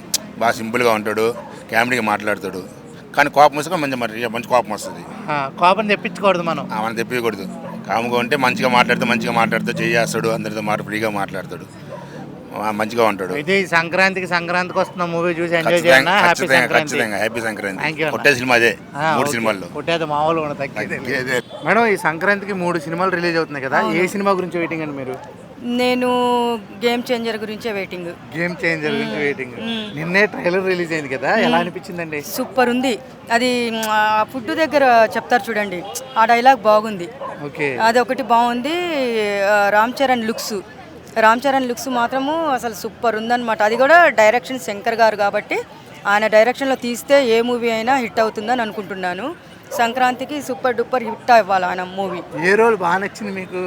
బాగా సింపుల్గా ఉంటాడు, కామెడీగా మాట్లాడతాడు. కానీ కోపం వస్తే మంచి కోపం వస్తుంది. కోపం తెప్పించకూడదు, మనం తెప్పించకూడదు. కాముగా ఉంటే మంచిగా మాట్లాడుతూ చేస్తాడు, అందరితో ఫ్రీగా మాట్లాడతాడు, మంచిగా ఉంటాడు. అయితే సంక్రాంతికి వస్తున్న మూవీ చూసి ఎంజాయ్ చేయాలి. హ్యాపీ సంక్రాంతి. కొట్టే సినిమా అదే, 3 సినిమాల్లో కొట్టేది మామూలుగా ఉండదు. మేడం, ఈ సంక్రాంతికి 3 సినిమాలు రిలీజ్ అవుతున్నాయి కదా, ఏ సినిమా గురించి వెయిటింగ్ అండి మీరు? నేను గేమ్ చేంజర్ గురించే వెయిటింగ్. గేమ్ చేంజర్ గురించి వెయిటింగ్. నిన్నే ట్రైలర్ రిలీజ్ అయింది కదా, ఎలా అనిపించిందండి? సూపర్ ఉంది. అది ఫుడ్ దగ్గర చెప్తారు చూడండి, ఆ డైలాగ్ బాగుంది. ఓకే. అది ఒకటి బాగుంది. రామ్ చరణ్ లుక్స్ మాత్రము అసలు సూపర్ ఉందన్నమాట. అది కూడా డైరెక్షన్ శంకర్ గారు కాబట్టి ఆయన డైరెక్షన్లో తీస్తే ఏ మూవీ అయినా హిట్ అవుతుందని అనుకుంటున్నాను. సంక్రాంతికి సూపర్ డూపర్ హిట్ అవ్వాలి ఆయన మూవీ. ఏ రోల్ బాగా నచ్చింది మీకు?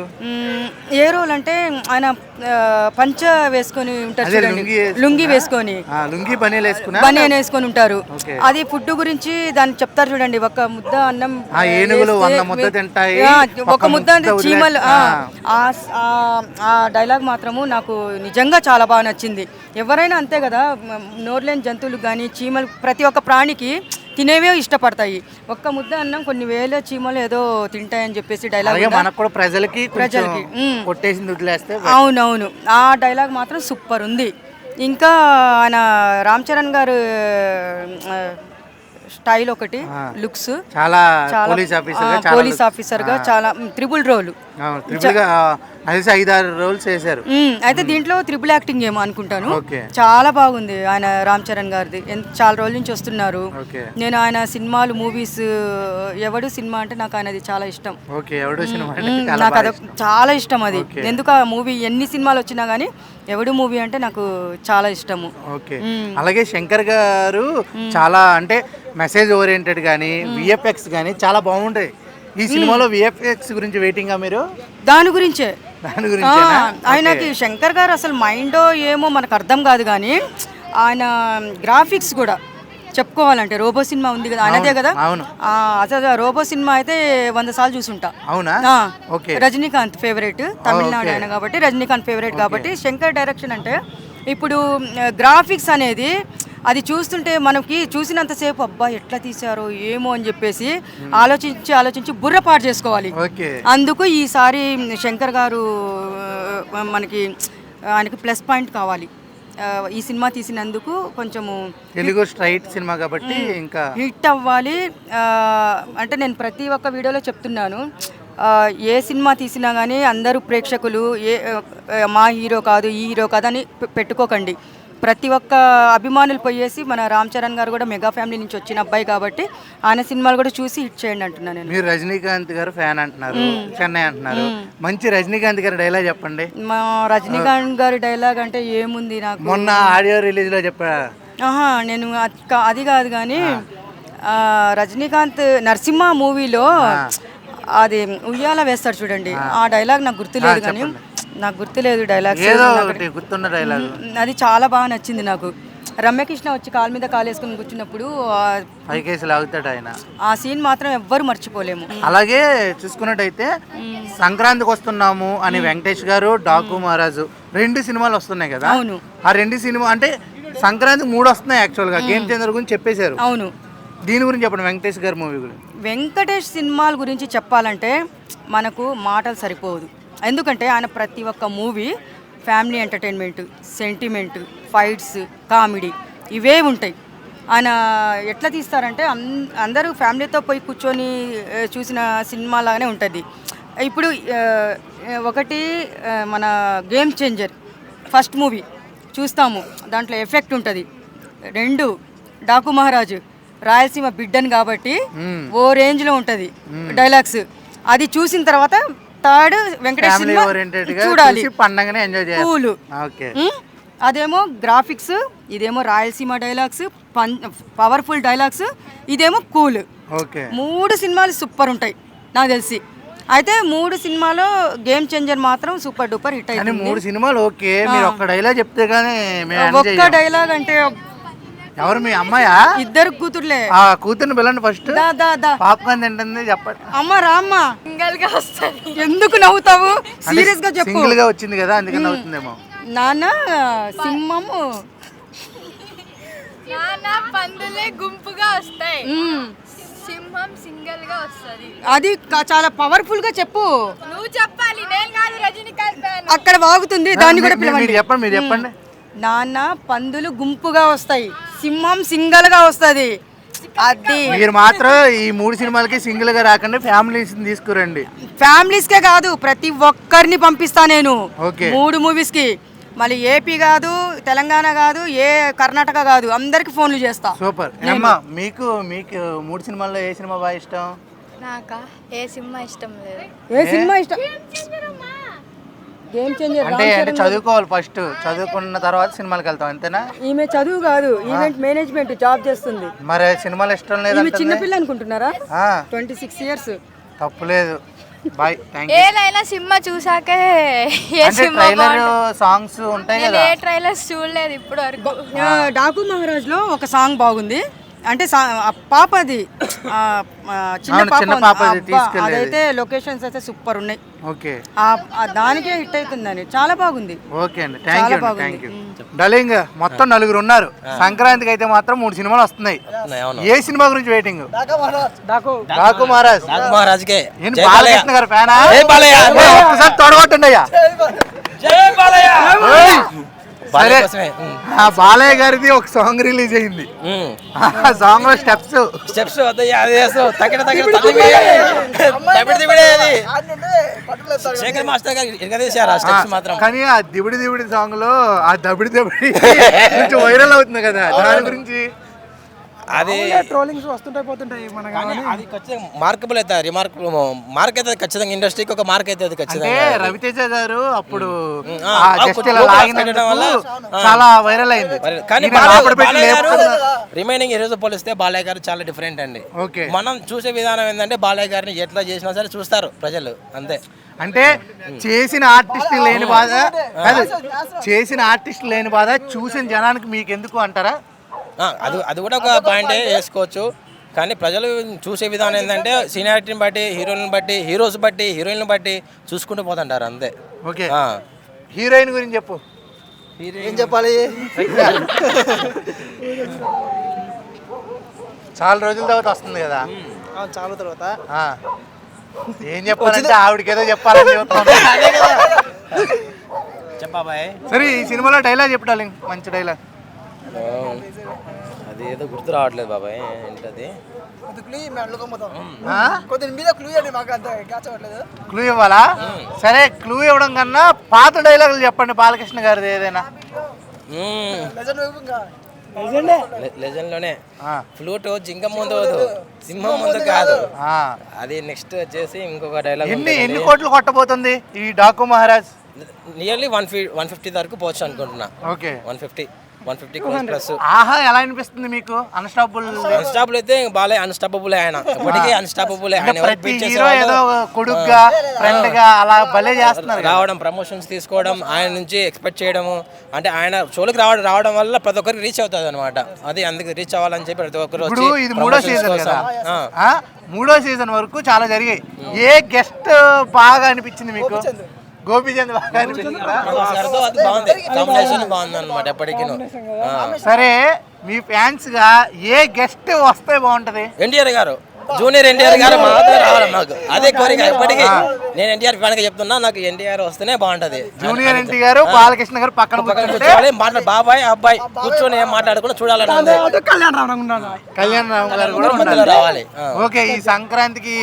ఏ రోల్ అంటే ఆయన పంచ వేసుకొని ఉంటారు చూడండి, లుంగి వేసుకొని, బనియన్ వేసుకొని ఉంటారు. అది ఫుడ్ గురించి దాన్ని చెప్తారు చూడండి, ఒక ముద్ద అన్నం, ఒక ముద్ద చీమలు. ఆ డైలాగ్ మాత్రము నాకు నిజంగా చాలా బాగా నచ్చింది. ఎవరైనా అంతే కదా, నోరులేని జంతువులు కానీ చీమలు ప్రతి ఒక్క ప్రాణికి తినేవే ఇష్టపడతాయి. ఒక్క ముద్ద అన్నం కొన్ని వేల చీమలు ఏదో తింటాయని చెప్పేసి డైలాగ్ ప్రజలకి అవునవును. ఆ డైలాగ్ మాత్రం సూపర్ ఉంది. ఇంకా ఆయన రామ్ చరణ్ గారు స్టైల్ ఒకటి, లుక్స్ చాలా పోలీస్ ఆఫీసర్ గా చాలా త్రిబుల్ రోల్, 5-6 రోల్స్ చేశారు. అయితే దీంట్లో త్రిబుల్ యాక్టింగ్ ఏమో అనుకుంటాను. చాలా బాగుంది ఆయన రామ్ చరణ్ గారిది. చాలా రోజుల నుంచి వస్తున్నారు. నేను ఆయన సినిమాలు, మూవీస్, ఎవడు సినిమా అంటే నాకు ఆయనది చాలా ఇష్టం. నాకు అది చాలా ఇష్టం. అది ఎందుకు ఆ మూవీ ఎన్ని సినిమాలు వచ్చినా గానీ ఎవడు మూవీ అంటే నాకు చాలా ఇష్టము. అలాగే శంకర్ గారు చాలా అంటే మెసేజ్ ఓరియంటెడ్ కానీ విఎఫ్ఎక్స్ కానీ చాలా బాగుంటాయి. ఈ సినిమాలో విఎఫ్ఎక్స్ గురించి వెయిటింగా మీరు? దాని గురించే ఆయనకి శంకర్ గారు అసలు మైండో ఏమో మనకు అర్థం కాదు, కానీ ఆయన గ్రాఫిక్స్ కూడా చెప్పుకోవాలంటే రోబో సినిమా ఉంది కదా ఆయనదే కదా, అసలు రోబో సినిమా అయితే 100 సార్లు చూసుంటా. రజనీకాంత్ ఫేవరెట్, తమిళనాడు ఆయన కాబట్టి రజనీకాంత్ ఫేవరెట్ కాబట్టి శంకర్ డైరెక్షన్ అంటే ఇప్పుడు గ్రాఫిక్స్ అనేది అది చూస్తుంటే మనకి చూసినంతసేపు అబ్బా ఎట్లా తీశారో ఏమో అని చెప్పేసి ఆలోచించి బుర్ర పాటు చేసుకోవాలి. అందుకు ఈసారి శంకర్ గారు ఆయనకి ప్లస్ పాయింట్ కావాలి. ఈ సినిమా తీసినందుకు కొంచెము తెలుగు స్ట్రైట్ సినిమా కాబట్టి ఇంకా హిట్ అవ్వాలి. అంటే నేను ప్రతి ఒక్క వీడియోలో చెప్తున్నాను, ఏ సినిమా తీసినా కానీ అందరూ ప్రేక్షకులు మా హీరో కాదు ఈ హీరో కాదు అని పెట్టుకోకండి. ప్రతి ఒక్క అభిమానులు పోయేసి మన రామ్ చరణ్ గారు కూడా మెగా ఫ్యామిలీ నుంచి వచ్చిన అబ్బాయి కాబట్టి ఆయన సినిమాలు కూడా చూసి హిట్ చేయండి అంటున్నాను నేను. మీరు రజనీకాంత్ గారు ఫ్యాన్ అంటున్నారు, చెన్నై అంటున్నారు, మంచి రజనీకాంత్ గారి డైలాగ్ చెప్పండి. మా రజనీకాంత్ గారి డైలాగ్ అంటే ఏముంది, నాకు మొన్న ఆడియో రిలీజ్ లో చెప్పా. నేను అది కాదు కానీ రజనీకాంత్ నరసింహ మూవీలో అది ఉయ్యాల వేస్తాడు చూడండి, ఆ డైలాగ్ నాకు గుర్తులేదు కానీ నాకు గుర్తులేదు డైలాగ్స్. ఏదో ఒకటి గుర్తున్న డైలాగ్. అది చాలా బాగా నచ్చింది నాకు. రమ్యకృష్ణ వచ్చి కాలు మీద కాలు వేసుకుని కూర్చున్నప్పుడు పైకేసి లాగుతాడు ఆయన. ఆ సీన్ మాత్రం ఎవ్వరు మర్చిపోలేము. అలాగే చూసుకున్నట్టయితే సంక్రాంతికి వస్తున్నాము అని వెంకటేష్ గారు, డాకు మహారాజు 2 సినిమాలు వస్తున్నాయి కదా. అవును. ఆ 2 సినిమా అంటే సంక్రాంతికి 3 వస్తున్నాయి యాక్చువల్గా. గేమ్ చేంజర్ గురించి చెప్పేశారు. అవును. దీని గురించి చెప్పండి, వెంకటేష్ గారి మూవీ గురించి. వెంకటేష్ సినిమాల గురించి చెప్పాలంటే మనకు మాటలు సరిపోదు. ఎందుకంటే ఆయన ప్రతి ఒక్క movie family entertainment, sentiment, fights, comedy ఇవే ఉంటాయి. ఆయన ఎట్లా తీస్తారంటే అందరూ ఫ్యామిలీతో పోయి కూర్చొని చూసిన సినిమా లాగానే ఉంటుంది. ఇప్పుడు ఒకటి మన గేమ్ చేంజర్ ఫస్ట్ మూవీ చూస్తాము, దాంట్లో ఎఫెక్ట్ ఉంటుంది. 2 డాకు మహారాజు రాయలసీమ బిడ్డను కాబట్టి ఓ రేంజ్లో ఉంటుంది డైలాగ్స్. అది చూసిన తర్వాత 3rd వెంకటేష్ సినిమా చూడాలి, పండగనే ఎంజాయ్ చేయాలి. కూల్. అదేమో గ్రాఫిక్స్, ఇదేమో రాయలసీమ డైలాగ్స్, పవర్ఫుల్ డైలాగ్స్, ఇదేమో కూల్. 3 సినిమాలు సూపర్ ఉంటాయి నాకు తెలిసి. అయితే 3 సినిమాలో గేమ్ చేంజర్ మాత్రం సూపర్ డూపర్ హిట్ అయింది. 3 సినిమాలు ఓకే, మీరు ఒక్క డైలాగ్ చెప్తే గానీ ఒక్క డైలాగ్ అంటే ఎవరు మీ అమ్మాయా? 2 కూతుర్లే. ఆ కూతుర్ని పిల్లండి ఫస్ట్. పాప్కార్న్ తింటుంది చెప్పండి. అమ్మ రామ్మ సింగల్ గా వస్తుంది. ఎందుకు నవ్వుతావు? సీరియస్ గా చెప్పు. సింగిల్ గా వచ్చింది కదా అందుకని నవ్వుతుందేమో. నాన్న సింహము, నాన్న పందులే గుంపుగా వస్తాయి, సింహం సింగల్ గా వస్తుంది. అది చాలా పవర్ఫుల్ గా చెప్పు. నువ్వు చెప్పాలి, నేను కాదు. రజనీకాంత్ అక్కడ వాగుతుంది, దాన్ని కూడా పిలవండి. మీరు చెప్పండి. నాన్న పందులు గుంపుగా వస్తాయి, సింహం సింగల్ గా వస్తుంది. అది మీరు మాత్రం ఈ 3 సినిమాలకి సింగిల్ గా రాకండి, ఫ్యామిలీస్ తీసుకురండి. ఫ్యామిలీస్ కే కాదు, ప్రతి ఒక్కరిని పంపిస్తా నేను 3 మూవీస్ కి. మళ్ళీ ఏపీ కాదు, తెలంగాణ కాదు, కర్ణాటక కాదు, అందరికి ఫోన్లు చేస్తా. సూపర్. అమ్మా మీకు 3 సినిమాల్లో ఏ సినిమా బాగా ఇష్టం? నాకా ఏ సినిమా ఇష్టం లేదు. ఏ సినిమా ఇష్టం? Game changer. అంటే చదువుకోవాలి ఫస్ట్, చదువుకున్న తర్వాత సినిమాలకు వెళ్తాం అంతేనా? ఈమె చదువు కాదు, ఈవెంట్ మేనేజ్మెంట్ జాబ్ చేస్తుంది. మరి సినిమాలు ఇష్టం లేదు? చిన్నపిల్ల అనుకుంటున్నారా? 26 ఇయర్స్. తప్పులేదు. బాయ్. ఏదైనా సినిమా చూసాకే ట్రైలర్ సాంగ్స్ ఉంటాయి కదా. ఏ ట్రైలర్స్ చూడలేదు ఇప్పుడు వరకు. డాకు మహారాజ్ లో ఒక సాంగ్ బాగుంది. అంటే పాపది చిన్న పాప, అదైతే లొకేషన్స్ అయితే సూపర్ ఉన్నాయి. ఓకే, దానికే హిట్ అవుతుందని చాలా బాగుంది. ఓకే అండి, థ్యాంక్ యూ. డలింగ్ మొత్తం 4 ఉన్నారు. సంక్రాంతికి అయితే మాత్రం 3 సినిమాలు వస్తున్నాయి. ఏ సినిమా గురించి వెయిటింగ్? డాకు మహారాజ్. బాలకృష్ణ గారు ఫ్యానా? ఒకసారి తొడగొట్టండి అయ్యా. బాలయ్య గారిది ఒక సాంగ్ రిలీజ్ అయింది. ఆ సాంగ్ లో స్టెప్స్ కానీ ఆ దిబిడి సాంగ్ లో ఆ దబిడి కొంచెం వైరల్ అవుతుంది కదా, దాని గురించి. అది ట్రోలింగ్స్ వస్తుంటాయి పోతుంటాయి. అది ఖచ్చితంగా మార్కబుల్ అవుతుంది, రిమార్కబుల్ మార్క్ అవుతుంది ఖచ్చితంగా, ఇండస్ట్రీకి ఒక మార్క్ అవుతుంది ఖచ్చితంగా. రవితేజ గారు అప్పుడు చాలా వైరల్ అయింది. కానీ రిమైనింగ్ ఈ రోజు పోలిస్తే బాలయ్య గారు చాలా డిఫరెంట్ అండి. మనం చూసే విధానం ఏంటంటే బాలయ్య గారిని ఎట్లా చేసినా సరే చూస్తారు ప్రజలు, అంతే. అంటే చేసిన ఆర్టిస్ట్ లేని బాధ కాదు, చేసిన ఆర్టిస్ట్ లేని బాధ చూసిన జనానికి మీకు ఎందుకు అంటారా? అది కూడా ఒక పాయింటే వేసుకోవచ్చు. కానీ ప్రజలు చూసే విధానం ఏంటంటే సీనియారిటీని బట్టి, హీరోయిన్ బట్టి, హీరోస్ బట్టి, హీరోయిన్ బట్టి చూసుకుంటూ పోతుంటారు, అంతే. ఓకే, హీరోయిన్ గురించి చెప్పు. ఏం చెప్పాలి? చాలా రోజుల తర్వాత వస్తుంది కదా. చాలా తర్వాత ఏం చెప్పాలంటే ఆవిడకేదో చెప్పాలని చెప్పాబాయ్. సరే ఈ సినిమాలో డైలాగ్ చెప్పాలి, మంచి డైలాగ్. అది ఏదో గుర్తు రావట్లేదు బాబాయ్, ఏంటది? క్లూ ఇవ్వాలా? సరే క్లూ ఇవ్వడం కన్నా పాత డైలాగులు చెప్పండి బాలకృష్ణ గారిది ఏదైనా. లెజెండ్ లోనే ఫ్లూట్ జింక ముందు సింహం ముందు కాదు, అది నెక్స్ట్ వచ్చేసి ఇంకొక డైలాగ్. ఎన్ని కోట్లు కొట్టబోతుంది ఈ డాకు మహారాజ్? నియర్లీ 150 వరకు పోవచ్చు అనుకుంటున్నా. ఓకే, 150. 150 crores plus. ఆహా ఎలా అనిపిస్తుంది మీకు? అన్స్టాపబుల్ అయితే బాలే అన్స్టాపబుల్ ఆయన, ఎప్పటికీ అన్స్టాపబుల్ ఆయన. ప్రతి హీరో ఏదో కొడుగ్గా ఫ్రెండ్ గా అలా భలే చేస్తున్నారు. రావడం, ప్రమోషన్స్ తీసుకోవడం, ఆయన నుంచి ఎక్స్పెక్ట్ చేయడము, అంటే ఆయన షోలకు రావడం వల్ల ప్రతి ఒక్కరికి రీచ్ అవుతుంది అనమాట. అది అందుకు రీచ్ అవ్వాలని చెప్పి ప్రతి ఒక్కరు వచ్చి ఇది 3వ సీజన్ కదా, 3వ సీజన్ వరకు చాలా జరిగాయి. ఏ గెస్ట్ బాగా అనిపించింది మీకు? గోపీచంద్ బాగా అనిపించిందా? అది బాగుంది, కాంబినేషన్ బాగుంది అనమాట ఎప్పటికీ. సరే, మీ ఫ్యాన్స్ గా ఏ గెస్ట్ వస్తే బాగుంటది? ఎన్టీఆర్ గారు, జూనియర్ ఎన్టీఆర్ గారు మాత్రం రావాలి నాకు, అదే కోరిక ఎప్పటికీ. నేను ఎన్టీఆర్ ఫ్యాన్ గా చెప్తున్నా, నాకు ఎన్టీఆర్ వస్తేనే బాగుంటది. జూనియర్ ఎన్టీఆర్, బాలకృష్ణ గారు పక్కన కూర్చోవాలి, బాబాయ్ అబ్బాయి కూర్చొని ఏం మాట్లాడుకుని చూడాలని ఉంది. కళ్యాణ్ రామ్ గారు కూడా మధ్యలో రావాలి. ఓకే, ఈ సంక్రాంతికి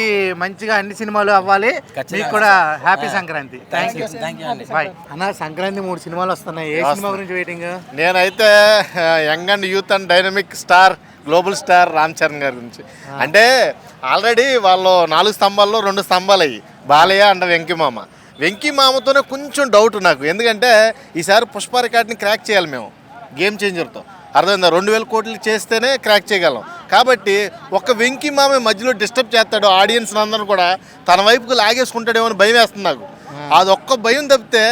మంచిగా అన్ని సినిమాలు అవ్వాలి. మీకు కూడా హ్యాపీ సంక్రాంతి. థ్యాంక్ యూ అండి. బాయ్ అన్న. సంక్రాంతి 3 సినిమాలు వస్తున్నాయి, ఏ సినిమా గురించి వెయిటింగ్? నేనైతే young and youth and dynamic star, global star Ram Charan గారి గురించి. అంటే ఆల్రెడీ వాళ్ళు 4 స్తంభాల్లో 2 స్తంభాలు అయ్యి, బాలయ్య అండ్ వెంకీమామ. వెంకీమామతోనే కొంచెం డౌట్ నాకు, ఎందుకంటే ఈసారి పుష్ప రికార్డ్ని క్రాక్ చేయాలి మేము గేమ్ చేంజర్తో. అర్థమైందా? 2000 కోట్లు చేస్తేనే క్రాక్ చేయగలం. కాబట్టి ఒక వెంకీమామ మధ్యలో డిస్టర్బ్ చేస్తాడు ఆడియన్స్ అందరూ కూడా, తన వైపుకు లాగేసుకుంటాడేమో అని భయం వేస్తుంది నాకు. అదొక్క భయం తప్పితే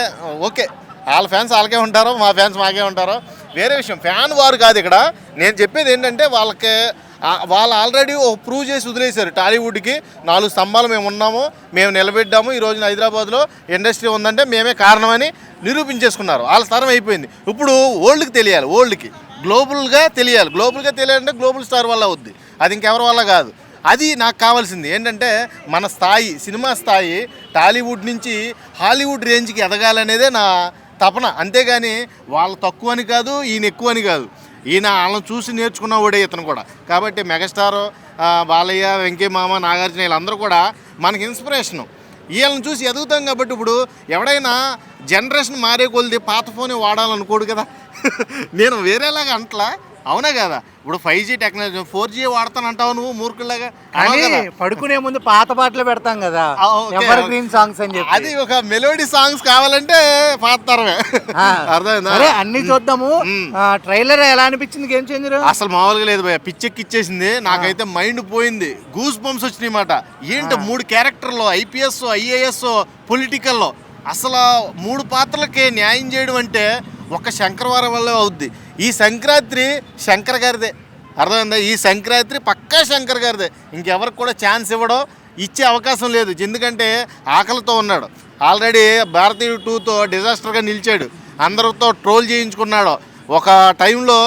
ఓకే, వాళ్ళ ఫ్యాన్స్ వాళ్ళకే ఉంటారో, మా ఫ్యాన్స్ మాకే ఉంటారో వేరే విషయం. ఫ్యాన్ వారు కాదు ఇక్కడ. నేను చెప్పేది ఏంటంటే వాళ్ళు ఆల్రెడీ ప్రూవ్ చేసి వదిలేశారు టాలీవుడ్కి. 4 స్తంభాలు మేము ఉన్నాము, మేము నిలబెట్టాము, ఈ రోజున హైదరాబాద్లో ఇండస్ట్రీ ఉందంటే మేమే కారణమని నిరూపించేసుకున్నారు. వాళ్ళ స్థరం అయిపోయింది. ఇప్పుడు ఓల్డ్కి తెలియాలి, ఓల్డ్కి గ్లోబల్గా తెలియాలి. గ్లోబల్గా తెలియాలంటే గ్లోబల్ స్టార్ వల్ల అవుద్ది, అది ఇంకెవరి వల్ల కాదు. అది నాకు కావాల్సింది ఏంటంటే మన స్థాయి, సినిమా స్థాయి టాలీవుడ్ నుంచి హాలీవుడ్ రేంజ్కి ఎదగాలనేదే నా తపన. అంతేగాని వాళ్ళు తక్కువ అని కాదు, ఈయన ఎక్కువ అని కాదు. ఈయన వాళ్ళని చూసి నేర్చుకున్నవాడే ఇతను కూడా. కాబట్టి మెగాస్టార్ బాలయ్య, వెంకయ్యమామ, నాగార్జున వీళ్ళందరూ కూడా మనకి ఇన్స్పిరేషను. వీళ్ళని చూసి ఎదుగుతాం. కాబట్టి ఇప్పుడు ఎవడైనా జనరేషన్ మారే కొలిది పాత ఫోనే వాడాలనుకోడు కదా. నేను వేరేలాగా అంటలా, అవునా కదా? ఇప్పుడు 5G టెక్నాలజీ 4G వాడతానంటావు నువ్వు మూర్ఖులాగా. పడుకునే ముందు పాత పాటలు పెడతాం కదా, ఎవర్ గ్రీన్ సాంగ్స్ అని చెప్పి. అది ఒక మెలోడీ సాంగ్స్ కావాలంటే పాత తరమే. అర్థమైందా? అన్ని చూద్దాము. ట్రైలర్ ఎలా అనిపించింది గేమ్ చేంజర్? అసలు మామూలుగా లేదు భయ్య, పిచ్చెక్కిచ్చేసింది. నాకైతే మైండ్ పోయింది, గూస్ బంప్స్ వచ్చినాయి మాట. ఏంటి 3 క్యారెక్టర్లో, IPS, IAS, పొలిటికల్లో అసలు 3 పాత్రలకి న్యాయం చేయడం అంటే ఒక శంకరవారం వల్లే అవుద్ది. ఈ సంక్రాంతి శంకర్ గారిదే, అర్థమైందా? ఈ సంక్రాంతి పక్కా శంకర్ గారిదే. ఇంకెవరికి కూడా ఛాన్స్ ఇవ్వడం, ఇచ్చే అవకాశం లేదు. ఎందుకంటే ఆకలితో ఉన్నాడు. ఆల్రెడీ భారతీయ 2తో డిజాస్టర్గా నిలిచాడు, అందరితో ట్రోల్ చేయించుకున్నాడు. ఒక టైంలో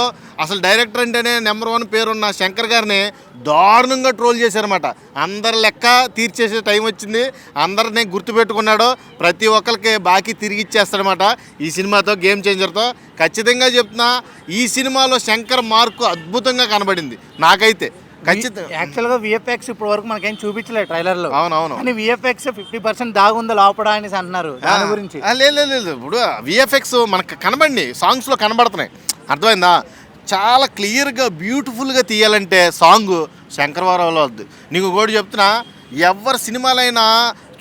అసలు డైరెక్టర్ అంటేనే నెంబర్ 1 పేరున్న శంకర్ గారిని దారుణంగా ట్రోల్ చేశారన్నమాట. అందరి లెక్క తీర్చేసే టైం వచ్చింది, అందరినీ గుర్తుపెట్టుకున్నాడు, ప్రతి ఒక్కరికి బాకీ తిరిగి ఇచ్చేస్తాడనమాట ఈ సినిమాతో, గేమ్ చేంజర్తో. ఖచ్చితంగా చెప్తున్నా, ఈ సినిమాలో శంకర్ మార్కు అద్భుతంగా కనబడింది నాకైతే. ఖచ్చితంగా యాక్చువల్గా VFX ఇప్పటి వరకు మనకేం చూపించలేదు ట్రైలర్లో. అవునవును, కానీ VFX 50% దాగుందో లోపల అనేసి అంటున్నారు. దాని గురించి లేదు. ఇప్పుడు VFX మనకు కనబడి సాంగ్స్లో కనబడుతున్నాయి, అర్థమైందా? చాలా క్లియర్గా బ్యూటిఫుల్గా తీయాలంటే సాంగ్ శంకరవరంలో వద్దు. నీకు కూడా చెప్తున్నా, ఎవరి సినిమాలైనా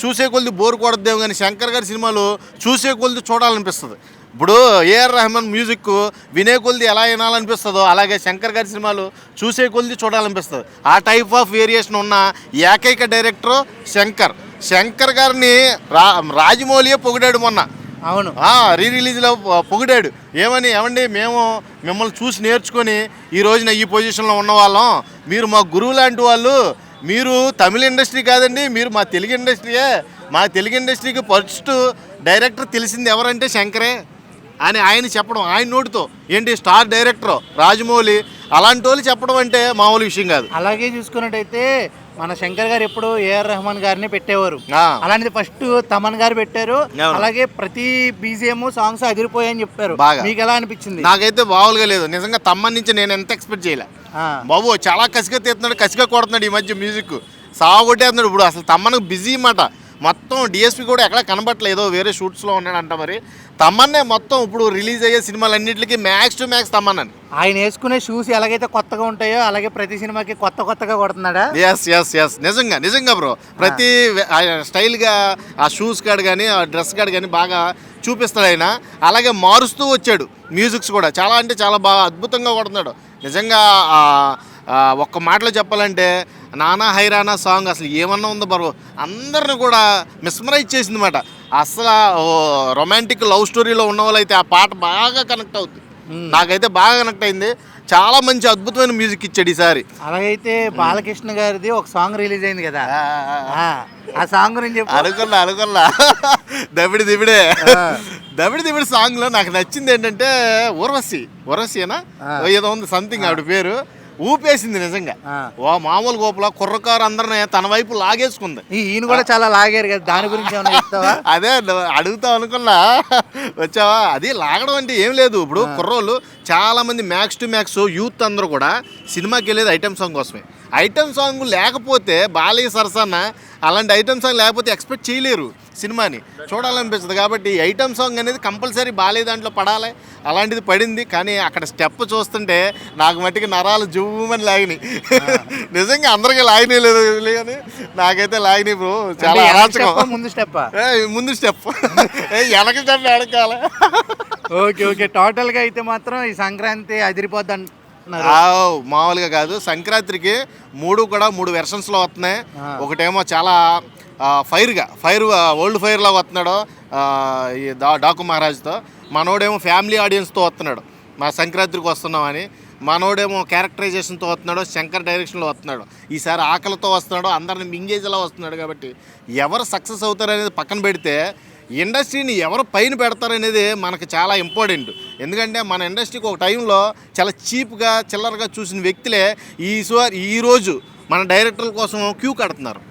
చూసే కొద్ది బోర్ కొడద్దేమో, కానీ శంకర్ గారి సినిమాలు చూసే కొద్ది చూడాలనిపిస్తుంది. ఇప్పుడు AR రెహమాన్ మ్యూజిక్ వినే కొద్ది ఎలా వినాలనిపిస్తుందో, అలాగే శంకర్ గారి సినిమాలు చూసే కొద్ది చూడాలనిపిస్తుంది. ఆ టైప్ ఆఫ్ వేరియేషన్ ఉన్న ఏకైక డైరెక్టరు శంకర్ గారిని రాజమౌళియే పొగిడాడు మొన్న. అవును, రిలీజ్లో పొగిడాడు. ఏమండి మేము మిమ్మల్ని చూసి నేర్చుకొని ఈ రోజున ఈ పొజిషన్లో ఉన్నవాళ్ళం, మీరు మా గురువు లాంటి వాళ్ళు, మీరు తమిళ ఇండస్ట్రీ కాదండి, మీరు మా తెలుగు ఇండస్ట్రీయే, మా తెలుగు ఇండస్ట్రీకి ఫస్ట్ డైరెక్టర్ తెలిసింది ఎవరంటే శంకరే అని ఆయన చెప్పడం, ఆయన నోటితో. ఏంటి స్టార్ డైరెక్టర్ రాజమౌళి, అలాంటి వాళ్ళు చెప్పడం అంటే మామూలు విషయం కాదు. అలాగే చూసుకున్నట్టయితే మన శంకర్ గారు ఎప్పుడు AR రెహమాన్ గారిని పెట్టేవారు, అలాంటిది ఫస్ట్ తమన్ గారు పెట్టారు. అలాగే ప్రతి BGM సాంగ్స్ అదిరిపోయాయని చెప్పారు. మీకు ఎలా అనిపించింది? నాకైతే బాగులుగా లేదు నిజంగా. తమ్మన్ నుంచి నేను ఎంత ఎక్స్పెక్ట్ చేయలే బాబు. చాలా కసిగా తీస్తున్నాడు, కసిగా కొడుతున్నాడు ఈ మధ్య మ్యూజిక్, సాగొట్టేస్తున్నాడు. ఇప్పుడు అసలు తమ్మన్కు బిజీ మాట, మొత్తం DSP కూడా ఎక్కడ కనబట్టలేదు, వేరే షూట్స్లో ఉన్నాడంట. మరి తమన్నే మొత్తం ఇప్పుడు రిలీజ్ అయ్యే సినిమాలన్నింటికి మ్యాక్స్ టు మ్యాక్స్ తమన్నాను. ఆయన వేసుకునే షూస్ ఎలాగైతే కొత్తగా ఉంటాయో అలాగే ప్రతి సినిమాకి కొత్తగా కొడుతున్నాడా? ఎస్ నిజంగా బ్రో. ప్రతి స్టైల్గా ఆ షూస్ కాడు కానీ ఆ డ్రెస్ కాడు కానీ బాగా చూపిస్తాడు ఆయన. అలాగే మారుస్తూ వచ్చాడు మ్యూజిక్స్ కూడా చాలా అంటే చాలా బాగా అద్భుతంగా కొడుతున్నాడు నిజంగా. ఒక్క మాటలో చెప్పాలంటే నానా హైరానా సాంగ్ అసలు ఏమన్నా ఉందో బ్రో, అందరిని కూడా మిస్మరైజ్ చేసింది అన్నమాట. అసలు రొమాంటిక్ లవ్ స్టోరీలో ఉన్న వాళ్ళైతే ఆ పాట బాగా కనెక్ట్ అవుతుంది. నాకైతే బాగా కనెక్ట్ అయింది. చాలా మంచి అద్భుతమైన మ్యూజిక్ ఇచ్చాడు ఈసారి. అలాగైతే బాలకృష్ణ గారిది ఒక సాంగ్ రిలీజ్ అయింది కదా, ఆ సాంగ్ గురించి అనుకున్నా దబిడి సాంగ్లో నాకు నచ్చింది ఏంటంటే ఊర్వశినా ఏదో ఉంది సంథింగ్ ఆవిడ పేరు, ఊపేసింది నిజంగా. ఓ మామూలు గోపుల కుర్రకారు అందరిని తన వైపు లాగేసుకుంది. ఈయన కూడా చాలా లాగారు కదా, దాని గురించి ఏమైనా చెప్తావా? అదే అడుగుతావు అనుకున్నా, వచ్చావా? అది లాగడం అంటే ఏం లేదు. ఇప్పుడు కుర్రోళ్ళు చాలా మంది మ్యాక్స్ టు మ్యాక్స్ యూత్ అందరూ కూడా సినిమాకి వెళ్ళేది ఐటమ్ సాంగ్ కోసమే. ఐటమ్ సాంగ్ లేకపోతే బాలయ్య సరసన అలాంటి ఐటమ్ సాంగ్ లేకపోతే ఎక్స్పెక్ట్ చేయలేరు సినిమాని, చూడాలనిపిస్తుంది. కాబట్టి ఐటమ్ సాంగ్ అనేది కంపల్సరీ బాలయ్య దాంట్లో పడాలి. అలాంటిది పడింది. కానీ అక్కడ స్టెప్ చూస్తుంటే నాకు మట్టికి నరాలు జువ్వమని లాగినాయి. నిజంగా అందరికీ లాగినాయి లేదు కానీ నాకైతే లాగినాయి బ్రో. చాలా అరాచకం. ముందు స్టెప్ వెనక స్టెప్ ఎడకాలి. ఓకే టోటల్గా అయితే మాత్రం ఈ సంక్రాంతి అదిరిపోద్ది. మామూలుగా కాదు, సంక్రాంతికి మూడు వెర్షన్స్లో వస్తున్నాయి. ఒకటేమో చాలా ఫైర్ ఓల్డ్ ఫైర్లో వస్తున్నాడు ఈ డాకు మహారాజ్తో. మనోడేమో ఫ్యామిలీ ఆడియన్స్తో వస్తున్నాడు, మా సంక్రాంతికి వస్తున్నామని. మనోడేమో క్యారెక్టరైజేషన్తో వస్తున్నాడు, శంకర్ డైరెక్షన్లో వస్తున్నాడు. ఈసారి ఆకలితో వస్తున్నాడు, అందరిని మింగేజేలా వస్తున్నాడు. కాబట్టి ఎవరు సక్సెస్ అవుతారనేది పక్కన పెడితే ఇండస్ట్రీని ఎవరు పైన పెడతారనేది మనకు చాలా ఇంపార్టెంట్. ఎందుకంటే మన ఇండస్ట్రీకి ఒక టైంలో చాలా చీప్గా చిల్లరగా చూసిన వ్యక్తులే ఈరోజు మన డైరెక్టర్ల కోసం క్యూ కడుతున్నారు.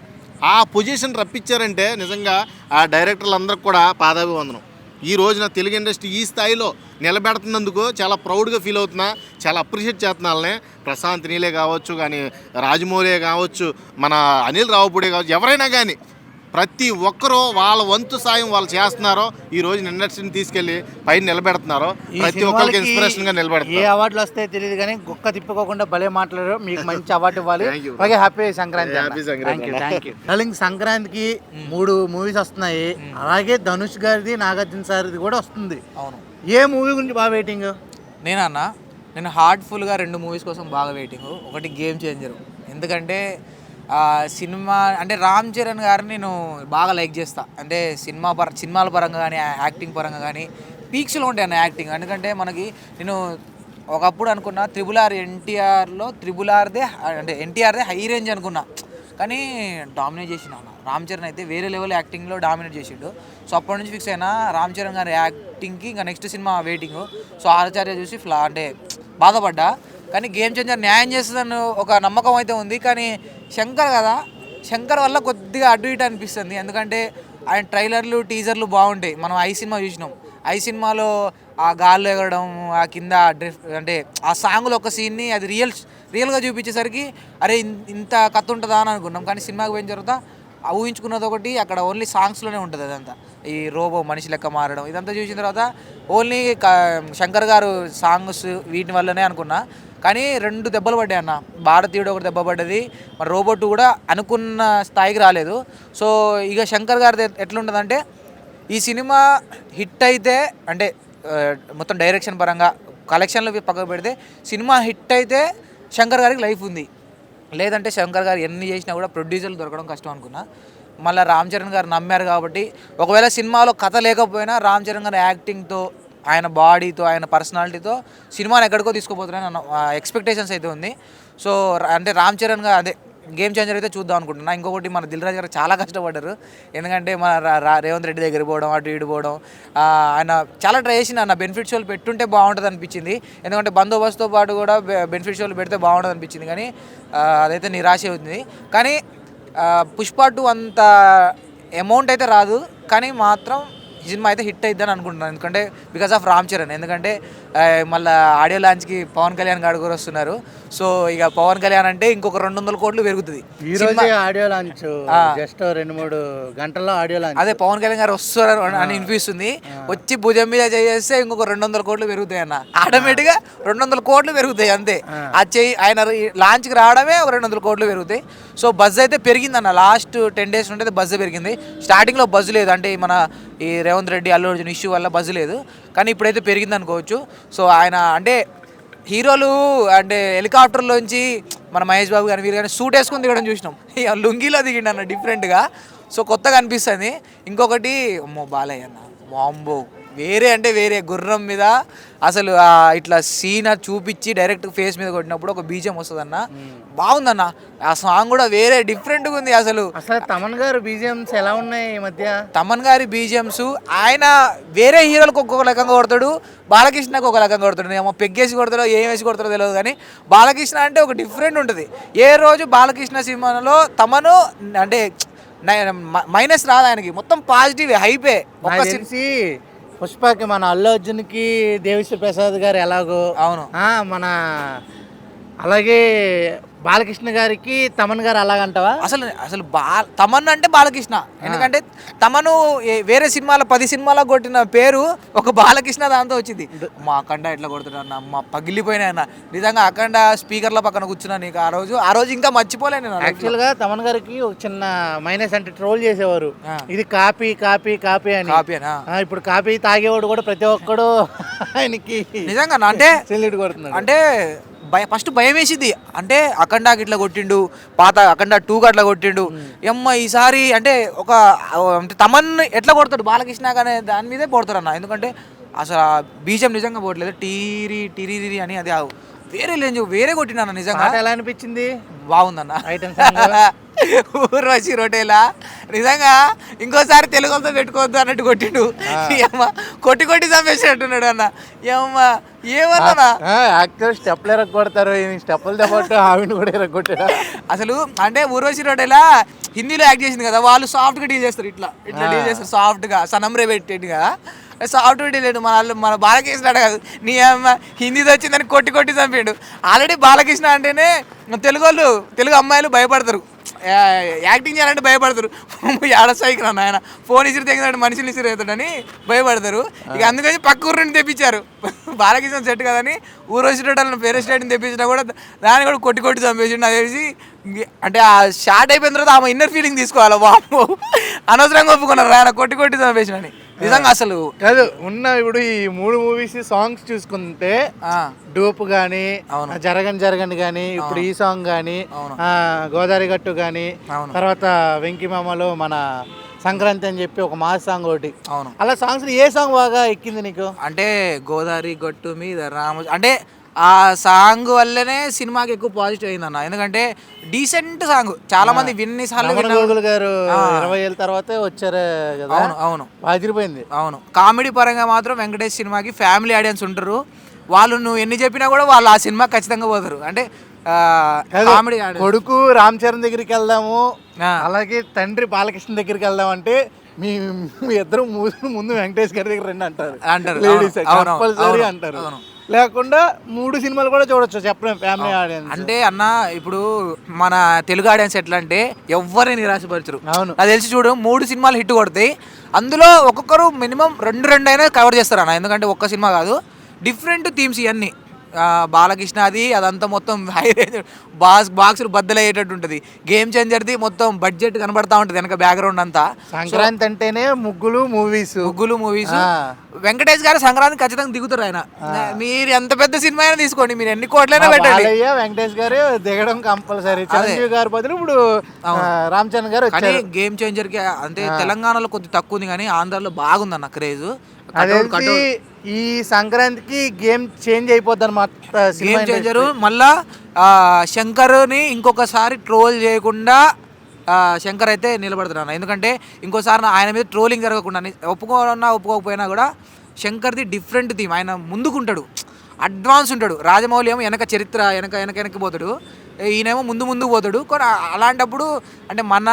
ఆ పొజిషన్ రప్పించారంటే నిజంగా ఆ డైరెక్టర్లందరికీ కూడా పాదాభివందనం. ఈ రోజున తెలుగు ఇండస్ట్రీ ఈ స్థాయిలో నిలబెడుతున్నందుకు చాలా ప్రౌడ్గా ఫీల్ అవుతున్నా, చాలా అప్రిషియేట్ చేస్తున్నా వాళ్ళని. ప్రశాంత్ నీలే కావచ్చు, కానీ రాజమౌళి కావచ్చు, మన అనిల్ రావుపూడే కావచ్చు, ఎవరైనా కానీ ప్రతి ఒక్కరూ వాళ్ళ వంతు సాయం వాళ్ళు చేస్తున్నారో ఈ రోజు ఇండస్ట్రీని తీసుకెళ్లి పైన నిలబెడుతున్నారో. ప్రతి ఒక్కరికి ఇన్స్పిరేషన్ గా నిలబెడతారు. ఏ అవార్డులు వస్తాయో తెలియదు కానీ గొక్క తిప్పుకోకుండా భలే మాట్లాడారు. మీకు మంచి అవార్డు ఇవ్వాలి. అలాగే హ్యాపీ సంక్రాంతి. డార్లింగ్, సంక్రాంతికి 3 మూవీస్ వస్తున్నాయి. అలాగే ధనుష్ గారిది, నాగార్జున సార్ది కూడా వస్తుంది. అవును. ఏ మూవీ గురించి బాగా వెయిటింగ్? నేను హార్ట్ఫుల్గా 2 మూవీస్ కోసం బాగా వెయిటింగ్. ఒకటి గేమ్ చేంజర్, ఎందుకంటే సినిమా అంటే రామ్ చరణ్ గారిని నేను బాగా లైక్ చేస్తా. అంటే సినిమాల పరంగా కానీ యాక్టింగ్ పరంగా కానీ పీక్స్లో ఉంటాయి అన్న యాక్టింగ్. ఎందుకంటే మనకి నేను ఒకప్పుడు అనుకున్నా త్రిబుల్ ఆర్దే అంటే ఎన్టీఆర్దే హై రేంజ్ అనుకున్నా, కానీ డామినేట్ చేసిన రామ్ చరణ్ అయితే వేరే లెవెల్ యాక్టింగ్లో డామినేట్ చేసిండు. సో అప్పటి నుంచి ఫిక్స్ అయినా రామ్ చరణ్ గారి యాక్టింగ్కి ఇంకా నెక్స్ట్ సినిమా వెయిటింగ్. సో ఆచార్య చూసి అంటే బాధపడ్డా, కానీ గేమ్ చేంజర్ న్యాయం చేస్తుందని ఒక నమ్మకం అయితే ఉంది. కానీ శంకర్ వల్ల కొద్దిగా అటు ఇటు అనిపిస్తుంది. ఎందుకంటే ఆయన ట్రైలర్లు టీజర్లు బాగుంటాయి. మనం ఐ సినిమా చూసినాం. ఐ సినిమాలో ఆ గాల్లో ఎగరడం, ఆ కింద అంటే ఆ సాంగ్లో ఒక సీన్ని అది రియల్గా చూపించేసరికి అరే ఇంత కథ ఉంటుందా అని అనుకున్నాం. కానీ సినిమాకి పోయిన తర్వాత ఊహించుకున్నది ఒకటి, అక్కడ ఓన్లీ సాంగ్స్లోనే ఉంటుంది. అదంతా ఈ రోబో మనిషి లెక్క మారడం ఇదంతా చూసిన తర్వాత ఓన్లీ శంకర్ గారు సాంగ్స్ వీటి వల్లనే అనుకున్నా. కానీ 2 దెబ్బలు పడ్డాయి అన్న. భారతీయుడు ఒకటి దెబ్బ పడ్డది, మరి రోబోట్ కూడా అనుకున్న స్థాయికి రాలేదు. సో ఇక శంకర్ గారిది ఎట్లుంటుందంటే ఈ సినిమా హిట్ అయితే అంటే మొత్తం డైరెక్షన్ పరంగా కలెక్షన్లు పక్కకు పెడితే సినిమా హిట్ అయితే శంకర్ గారికి లైఫ్ ఉంది. లేదంటే శంకర్ గారు ఎన్ని చేసినా కూడా ప్రొడ్యూసర్లు దొరకడం కష్టం అనుకున్నా. మళ్ళీ రామ్ చరణ్ గారు నమ్మారు కాబట్టి ఒకవేళ సినిమాలో కథ లేకపోయినా రామ్ చరణ్ గారి యాక్టింగ్తో, ఆయన బాడీతో, ఆయన పర్సనాలిటీతో సినిమాని ఎక్కడికో తీసుకుపోతున్నారని ఎక్స్పెక్టేషన్స్ అయితే ఉంది. సో అంటే రామ్ చరణ్ గారు అదే గేమ్ చేంజర్ అయితే చూద్దాం అనుకుంటున్నా. ఇంకొకటి మన దిల్ రాజు గారు చాలా కష్టపడ్డారు. ఎందుకంటే మన రేవంత్ రెడ్డి దగ్గర పోవడం, అటు ఇటు పోవడం, ఆయన చాలా ట్రై చేసిన అన్న బెనిఫిట్ షోలు పెట్టుంటే బాగుంటుంది అనిపించింది. ఎందుకంటే బందోబస్తుతో పాటు కూడా బెనిఫిట్ షోలు పెడితే బాగుంటుంది అనిపించింది. కానీ అదైతే నిరాశ అవుతుంది. కానీ పుష్ప 2 అంత అమౌంట్ అయితే రాదు, కానీ మాత్రం ఈ సినిమా అయితే హిట్ అయిద్దని అనుకుంటున్నాను. ఎందుకంటే బికాస్ ఆఫ్ రామ్ చరణ్. ఎందుకంటే మళ్ళీ ఆడియో లాంచ్కి పవన్ కళ్యాణ్ గారు కూడా వస్తున్నారు. సో ఇక పవన్ కళ్యాణ్ అంటే ఇంకొక 200 కోట్లు పెరుగుతుంది. ఈ రోజే ఆడియో లాంచ్, జస్ట్ 2-3 గంటల్లో ఆడియో లాంచ్. అదే పవన్ కళ్యాణ్ గారు వస్తారు అని వినిపిస్తుంది. వచ్చి భుజం మీద చేస్తే ఇంకొక 200 కోట్లు పెరుగుతాయి అన్న. ఆటోమేటిక్గా 200 కోట్లు పెరుగుతాయి అంతే. అది ఆయన లాంచ్కి రావడమే ఒక 200 కోట్లు పెరుగుతాయి. సో బజ్ అయితే పెరిగిందన్న. లాస్ట్ 10 days నుండి బజ్ పెరిగింది. స్టార్టింగ్లో బజ్ లేదు, అంటే మన ఈ రేవంత్ రెడ్డి అల్లు అర్జున్ ఇష్యూ వల్ల బజ్ లేదు, కానీ ఇప్పుడైతే పెరిగింది అనుకోవచ్చు. సో ఆయన అంటే హీరోలు అంటే హెలికాప్టర్లోంచి మన మహేష్ బాబు కానీ వీరు కానీ సూట్ వేసుకొని దిగడం చూసినాం. లుంగిలో దిగిండి అన్న డిఫరెంట్గా. సో కొత్తగా అనిపిస్తుంది. ఇంకొకటి అమ్మో బాలయ్య అన్న, వాంబో వేరే అంటే వేరే గుర్రం మీద అసలు ఇట్లా సీన్ చూపించి డైరెక్ట్ ఫేస్ మీద కొట్టినప్పుడు ఒక బీజిఎం వస్తుందన్న, బాగుందన్న. ఆ సాంగ్ కూడా వేరే డిఫరెంట్గా ఉంది. అసలు తమన్ గారు బీజిఎమ్స్ ఎలా ఉన్నాయి ఈ మధ్య? తమన్ గారి బీజిఎమ్స్ ఆయన వేరే హీరోలకు ఒక్కొక్క రకంగా కొడతాడు, బాలకృష్ణకు ఒక రకంగా కొడతాడు. ఏమో పెగ్గేసి కొడతాడో ఏం వేసి కొడతాడో తెలియదు, కానీ బాలకృష్ణ అంటే ఒక డిఫరెంట్ ఉంటుంది. ఏ రోజు బాలకృష్ణ సినిమాలో తమను అంటే మైనస్ రాదు ఆయనకి, మొత్తం పాజిటివ్ హైపే. పుష్పకి మన అల్లు అర్జున్కి దేవిశ్రీ ప్రసాద్ గారు ఎలాగో, అవును మన అలాగే బాలకృష్ణ గారికి తమన్ గారు అలాగంటావా? అసలు తమన్ అంటే బాలకృష్ణ. ఎందుకంటే తమను వేరే సినిమాలో 10 సినిమాలకు కొట్టిన పేరు ఒక బాలకృష్ణ దాంతో వచ్చింది. మా అఖండ ఎట్లా కొడుతున్నా అమ్మ పగిలిపోయినా అన్న. నిజంగా అఖండ స్పీకర్ల పక్కన కూర్చున్నా నీకు ఆ రోజు ఇంకా మర్చిపోలేను నేను. యాక్చువల్గా తమన్ గారికి ఒక చిన్న మైనస్ అంటే ట్రోల్ చేసేవారు, ఇది కాపీ కాపీ కాపీ అని. ఇప్పుడు కాపీ తాగేవాడు కూడా ప్రతి ఒక్కడు ఆయనకి నిజంగా అంటే సెల్యూట్ కొడుతున్నాడు. అంటే ఫస్ట్ భయం వేసింది, అంటే అఖండాకి ఇట్లా కొట్టిండు, పాత అఖండ 2కి అట్లా కొట్టిండు, ఎమ్మ ఈసారి అంటే ఒక అంటే తమన్ ఎట్లా కొడతాడు బాలకృష్ణ అనే దాని మీదే కొడతారు అన్న. ఎందుకంటే అసలు ఆ బీజం నిజంగా పోవట్లేదు, టీరీ టిరీ అని అది వేరే లేని వేరే కొట్టినా నిజంగా. ఎలా అనిపించింది? బాగుందన్న. ఊర్వశి రొటేలా నిజంగా ఇంకోసారి తెలుగుతో పెట్టుకోవద్దు అన్నట్టు కొట్టిండు. అమ్మ కొట్టి చంపేసినట్టున్నాడు అన్న. ఏమమ్మా ఏమన్నా యాక్టర్ స్టెప్లు ఎరగొడతారు, స్టెప్పులతో పాటు ఆవిని కూడా ఎరగొట్టాడు. అసలు అంటే ఊర్వశి రొటేలా హిందీలో యాక్ట్ చేసింది కదా, వాళ్ళు సాఫ్ట్గా డీల్ చేస్తారు, ఇట్లా డీల్ చేస్తారు సాఫ్ట్గా, సనమ్రే పెట్టేది కదా, సాఫ్ట్గా డీల్ లేదు. మన బాలకృష్ణ కాదు, నీ అమ్మ హిందీతో వచ్చిందని కొట్టి చంపాడు. ఆల్రెడీ బాలకృష్ణ అంటేనే తెలుగు అమ్మాయిలు భయపడతారు, యాక్టింగ్ చేయాలంటే భయపడతారు. ఏడస్థాయికి రా ఆయన ఫోన్ ఇసిరి తెగినాడు మనుషులు ఇసిరి అవుతాడని భయపడతారు. ఇక అందుకని పక్క ఊరు నుండి తెప్పించారు. బాలకృష్ణ సెట్ కదని ఊరొచ్చేటోళ్ళని వేరే స్టేట్ని తెప్పించినా కూడా దాన్ని కూడా కొట్టి చంపేసిండు. అది తెలిసి అంటే ఆ షార్ట్ అయిపోయిన తర్వాత ఆమె ఇన్నర్ ఫీలింగ్ తీసుకోవాలి. వామ్మో అనవసరంగా ఒప్పుకున్నారు ఆయన కొట్టి చంపేసినని. నిజంగా అసలు కాదు ఉన్న ఇప్పుడు ఈ 3 మూవీస్ సాంగ్స్ చూసుకుంటే డూప్ గానీ, జరగండి గానీ, ఇప్పుడు ఈ సాంగ్ గానీ, గోదావరి గట్టు గానీ, తర్వాత వెంకిమామలో మన సంక్రాంతి అని చెప్పి ఒక మాస్ సాంగ్ ఒకటి, అలా సాంగ్స్ ఏ సాంగ్ బాగా ఎక్కింది నీకు? అంటే గోదావరి గట్టు మీద అంటే ఆ సాంగ్ వల్లనే సినిమాకి ఎక్కువ పాజిటివ్ అయిందన్న. ఎందుకంటే డీసెంట్ సాంగ్, చాలా మంది విన్నిసార్లు గారు 20 ఏళ్ళ తర్వాత వచ్చారు కదా. అవును బాగిపోయింది. అవును కామెడీ పరంగా మాత్రం వెంకటేష్ సినిమాకి ఫ్యామిలీ ఆడియన్స్ ఉంటారు. వాళ్ళు నువ్వు ఎన్ని చెప్పినా కూడా వాళ్ళు ఆ సినిమా ఖచ్చితంగా పోతారు. అంటే కామెడీ కొడుకు రామ్ చరణ్ దగ్గరికి వెళ్దాము, అలాగే తండ్రి బాలకృష్ణ దగ్గరికి వెళ్దాం అంటే మీ ఇద్దరు ముందు వెంకటేష్ గారి దగ్గర రండి అంటారు, లేడీస్ కంపల్సరీ అంటారు. లేకుండా 3 సినిమాలు కూడా చూడొచ్చు చెప్పలేం ఫ్యామిలీ ఆడియన్స్. అంటే అన్న ఇప్పుడు మన తెలుగు ఆడియన్స్ ఎట్లా అంటే ఎవరిని నిరాశపరచరు. అవును నాకు తెలిసి చూడు 3 సినిమాలు హిట్ కొడతాయి, అందులో ఒక్కొక్కరు మినిమం 2 అయినా కవర్ చేస్తారు అన్న. ఎందుకంటే ఒక్క సినిమా కాదు, డిఫరెంట్ థీమ్స్ ఇవన్నీ. బాలకృష్ణ అదంతా మొత్తం హై రేంజ్ బాక్సులు బద్దలయ్యేటట్టు ఉంటుంది. గేమ్ చేంజర్ది మొత్తం బడ్జెట్ కనబడతా ఉంటుంది వెనక బ్యాక్గ్రౌండ్ అంతా. సంక్రాంతి అంటేనే ముగ్గులు మూవీస్. వెంకటేష్ గారు సంక్రాంతి ఖచ్చితంగా దిగుతారు. ఆయన మీరు ఎంత పెద్ద సినిమా అయినా తీసుకోండి, మీరు ఎన్ని కోట్లైనా పెట్టండి, వెంకటేష్ గారు దిగడం కంపల్సరీ. చిరంజీవి గారి బదులు ఇప్పుడు రామ్ చరణ్ గారు వచ్చారు. గేమ్ చేంజర్ కి అంటే తెలంగాణలో కొద్ది తక్కువ ఉంది, కానీ ఆంధ్రాలో బాగుందన్న క్రేజ్. ఈ సంక్రాంతికి గేమ్ చేంజ్ అయిపోద్ది అన్నమాట. గేమ్ చేంజర్ మళ్ళా శంకర్ని ఇంకొకసారి ట్రోల్ చేయకుండా శంకర్ అయితే నిలబడుతున్నాను. ఎందుకంటే ఇంకోసారి ఆయన మీద ట్రోలింగ్ జరగకుండా, ఒప్పుకోకపోయినా కూడా శంకర్ది డిఫరెంట్ థీమ్. ఆయన ముందుకుంటాడు, అడ్వాన్స్ ఉంటాడు. రాజమౌళి ఏమో వెనక చరిత్ర వెనక్కి పోతాడు, ఈయనేమో ముందు పోతాడు. కానీ అలాంటప్పుడు అంటే మన